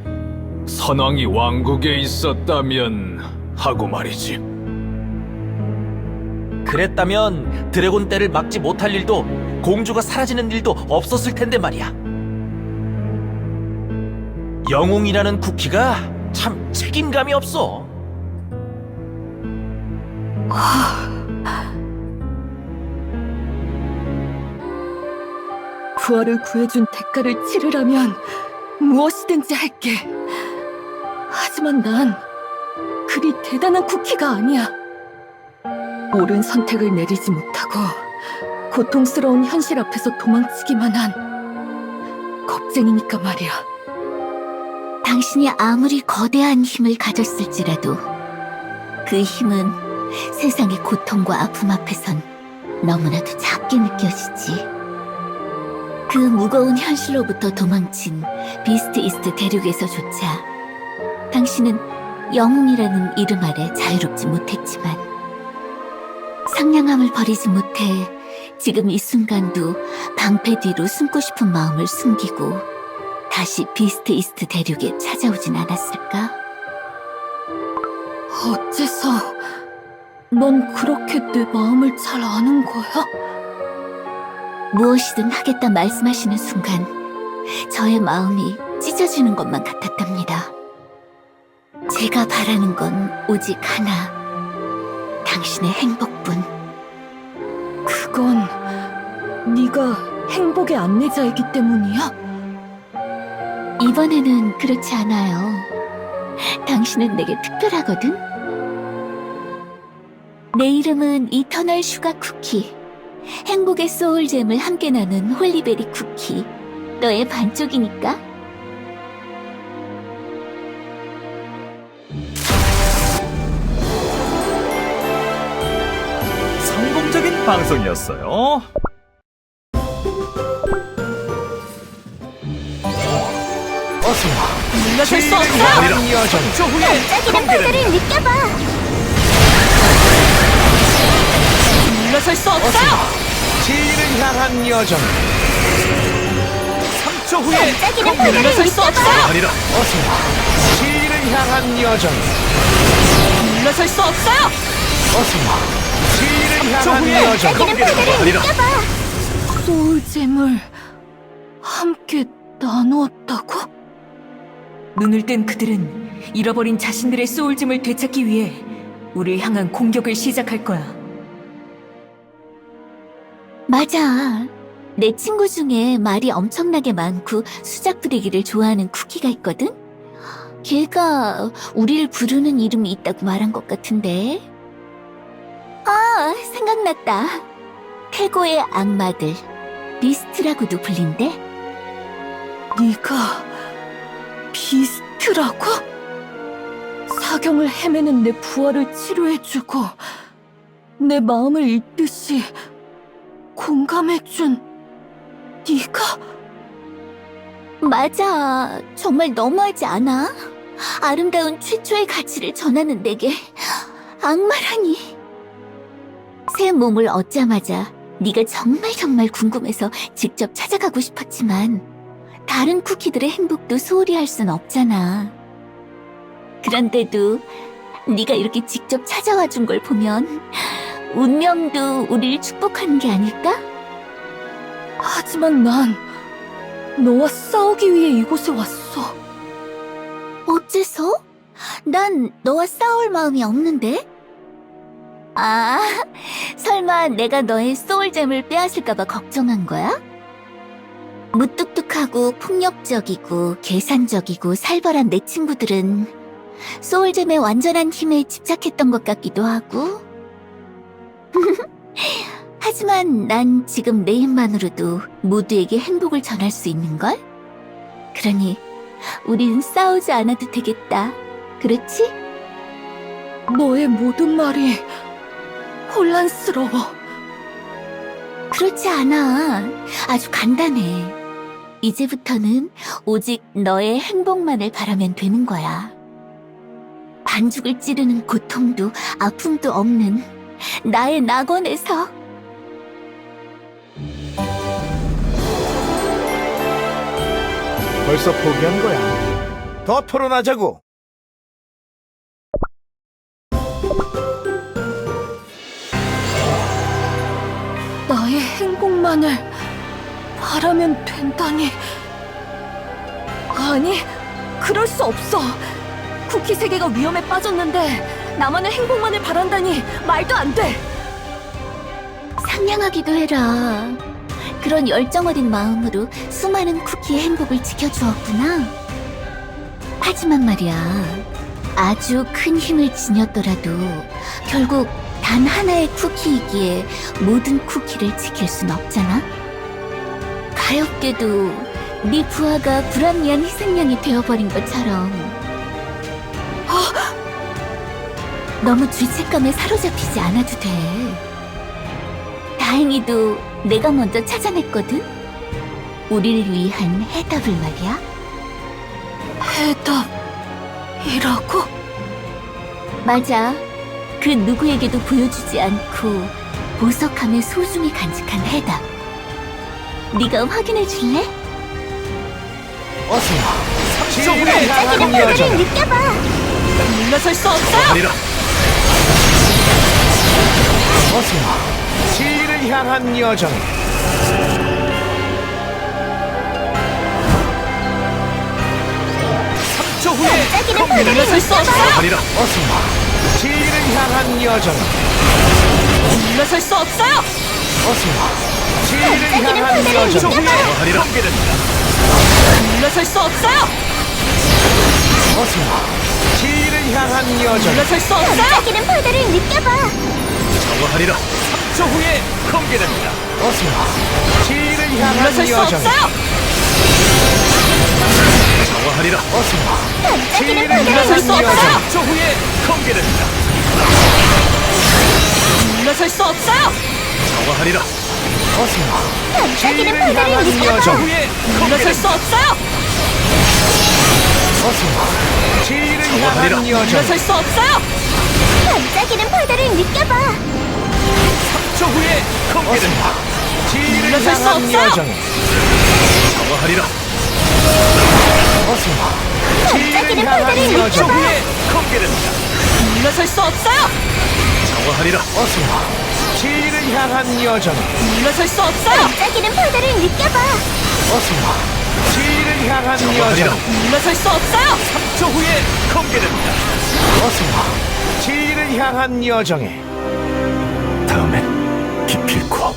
선왕이 왕국에 있었다면 하고 말이지. 그랬다면 드래곤 떼를 막지 못할 일도 공주가 사라지는 일도 없었을 텐데 말이야. 영웅이라는 쿠키가 참 책임감이 없어. 부하를 구해준 대가를 치르라면 무엇이든지 할게. 하지만 난 그리 대단한 쿠키가 아니야. 옳은 선택을 내리지 못하고 고통스러운 현실 앞에서 도망치기만 한 겁쟁이니까 말이야. 당신이 아무리 거대한 힘을 가졌을지라도 그 힘은 세상의 고통과 아픔 앞에선 너무나도 작게 느껴지지. 그 무거운 현실로부터 도망친 비스트 이스트 대륙에서조차 당신은 영웅이라는 이름 아래 자유롭지 못했지만 상냥함을 버리지 못해 지금 이 순간도 방패 뒤로 숨고 싶은 마음을 숨기고 다시 비스트 이스트 대륙에 찾아오진 않았을까? 어째서 넌 그렇게 내 마음을 잘 아는 거야? 무엇이든 하겠다 말씀하시는 순간 저의 마음이 찢어지는 것만 같았답니다. 제가 바라는 건 오직 하나, 당신의 행복뿐. 그건 네가 행복의 안내자이기 때문이야? 이번에는 그렇지 않아요. 당신은 내게 특별하거든? 내 이름은 이터널 슈가 쿠키. 행복의 소울잼을 함께 나눈 홀리베리 쿠키. 너의 반쪽이니까. 성공적인 방송이었어요. 물러설 수 없어! 향한 여정. 3초 후에 공개됩니다. 느껴봐. 물러설 수 없어요! 진리를 향한 여정. 3초 후에 물러설 수 없어요! 아니라 진리를 향한 여정. 물러설 수 없어요! 진리를 향한 여정. 아니라 소울잼을 함께 나누었다고? 눈을 뜬 그들은 잃어버린 자신들의 소울잼을 되찾기 위해 우리를 향한 공격을 시작할 거야. 맞아. 내 친구 중에 말이 엄청나게 많고 수작 부리기를 좋아하는 쿠키가 있거든? 걔가 우리를 부르는 이름이 있다고 말한 것 같은데. 아, 생각났다. 최고의 악마들, 비스트라고도 불린대. 네가 비스트라고? 사경을 헤매는 내 부하를 치료해주고 내 마음을 읽듯이 공감해준 네가? 맞아. 정말 너무하지 않아? 아름다운 최초의 가치를 전하는 내게 악마라니. 새 몸을 얻자마자 네가 정말 궁금해서 직접 찾아가고 싶었지만 다른 쿠키들의 행복도 소홀히 할 순 없잖아. 그런데도 네가 이렇게 직접 찾아와 준 걸 보면 운명도 우리를 축복하는 게 아닐까? 하지만 난 너와 싸우기 위해 이곳에 왔어. 어째서? 난 너와 싸울 마음이 없는데? 아, 설마 내가 너의 소울잼을 빼앗을까봐 걱정한 거야? 무뚝뚝하고 폭력적이고 계산적이고 살벌한 내 친구들은 소울잼의 완전한 힘에 집착했던 것 같기도 하고. 하지만 난 지금 내 힘만으로도 모두에게 행복을 전할 수 있는걸? 그러니 우린 싸우지 않아도 되겠다. 그렇지? 너의 모든 말이 혼란스러워. 그렇지 않아. 아주 간단해. 이제부터는 오직 너의 행복만을 바라면 되는 거야. 반죽을 찌르는 고통도 아픔도 없는 나의 낙원에서. 벌써 포기한 거야. 더 토론하자고. 나의 행복만을 바라면 된다니. 아니, 그럴 수 없어. 쿠키 세계가 위험에 빠졌는데 나만의 행복만을 바란다니 말도 안 돼. 상냥하기도 해라. 그런 열정 어린 마음으로 수많은 쿠키의 행복을 지켜주었구나. 하지만 말이야, 아주 큰 힘을 지녔더라도 결국 단 하나의 쿠키이기에 모든 쿠키를 지킬 순 없잖아. 가엾게도 네 부하가 불합리한 희생양이 되어버린 것처럼. 너무 죄책감에 사로잡히지 않아도 돼. 다행히도 내가 먼저 찾아냈거든. 우리를 위한 해답을 말이야. 해답이라고? 맞아. 그 누구에게도 보여주지 않고 보석함에 소중히 간직한 해답. 네가 확인해 줄래? 어서 와. 진리를 향한 여정. 느껴봐. 물러설 수 없어. 아니라 어서 와. 진리를 향한 여정. 3초 후에 물러설 수 없어. 아니라 어서 와. 진리를 향한 여정. 물러설 수 없어요. 어서 와. 진리를 향한 여정. 아니라 물러설 수 없어요. 어서 와. 진리를 향한 여정. 물러설 수 없어요. 반짝이는 바다를 느껴봐. 정화하리라. 3초 후에 공개됩니다. 어서 와. 진리를 향한 물러설 수 여정. 없어요. 정화하리라. 어서 와. 반짝이는 진리를 바다를 물러설 수 향한 없어요. 여정. 3초 후에 공개됩니다. 물러설 수 없어요. 정화하리라. 어서 와. 반짝이는 진리를 바다를 향한 느껴봐. 여정. 후에 물러설 수 없어요. 어서 와. 진리를 정화하리라. 향한 여정. 물러설 수 없어요. 반짝이는 바다를 느껴봐. 3초 후에 공개됩니다. 진리를 물러설 수 향한 없어요. 여정. 정화하리라. 어서 와. 진리를 반짝이는 향한 바다를 여정. 느껴봐. 후에 공개됩니다. 물러설 수 없어요. 정화하리라. 어서 와. 진리를 향한 여정. 물러설 수 없어요. 반짝이는 바다를 느껴봐. 어서 와. 진리를 향한 정화하리라. 여정. 물러설 수 없어요. 3초 후에 공개됩니다. 어서 와. 진리를 향한 여정에 다음엔 기필코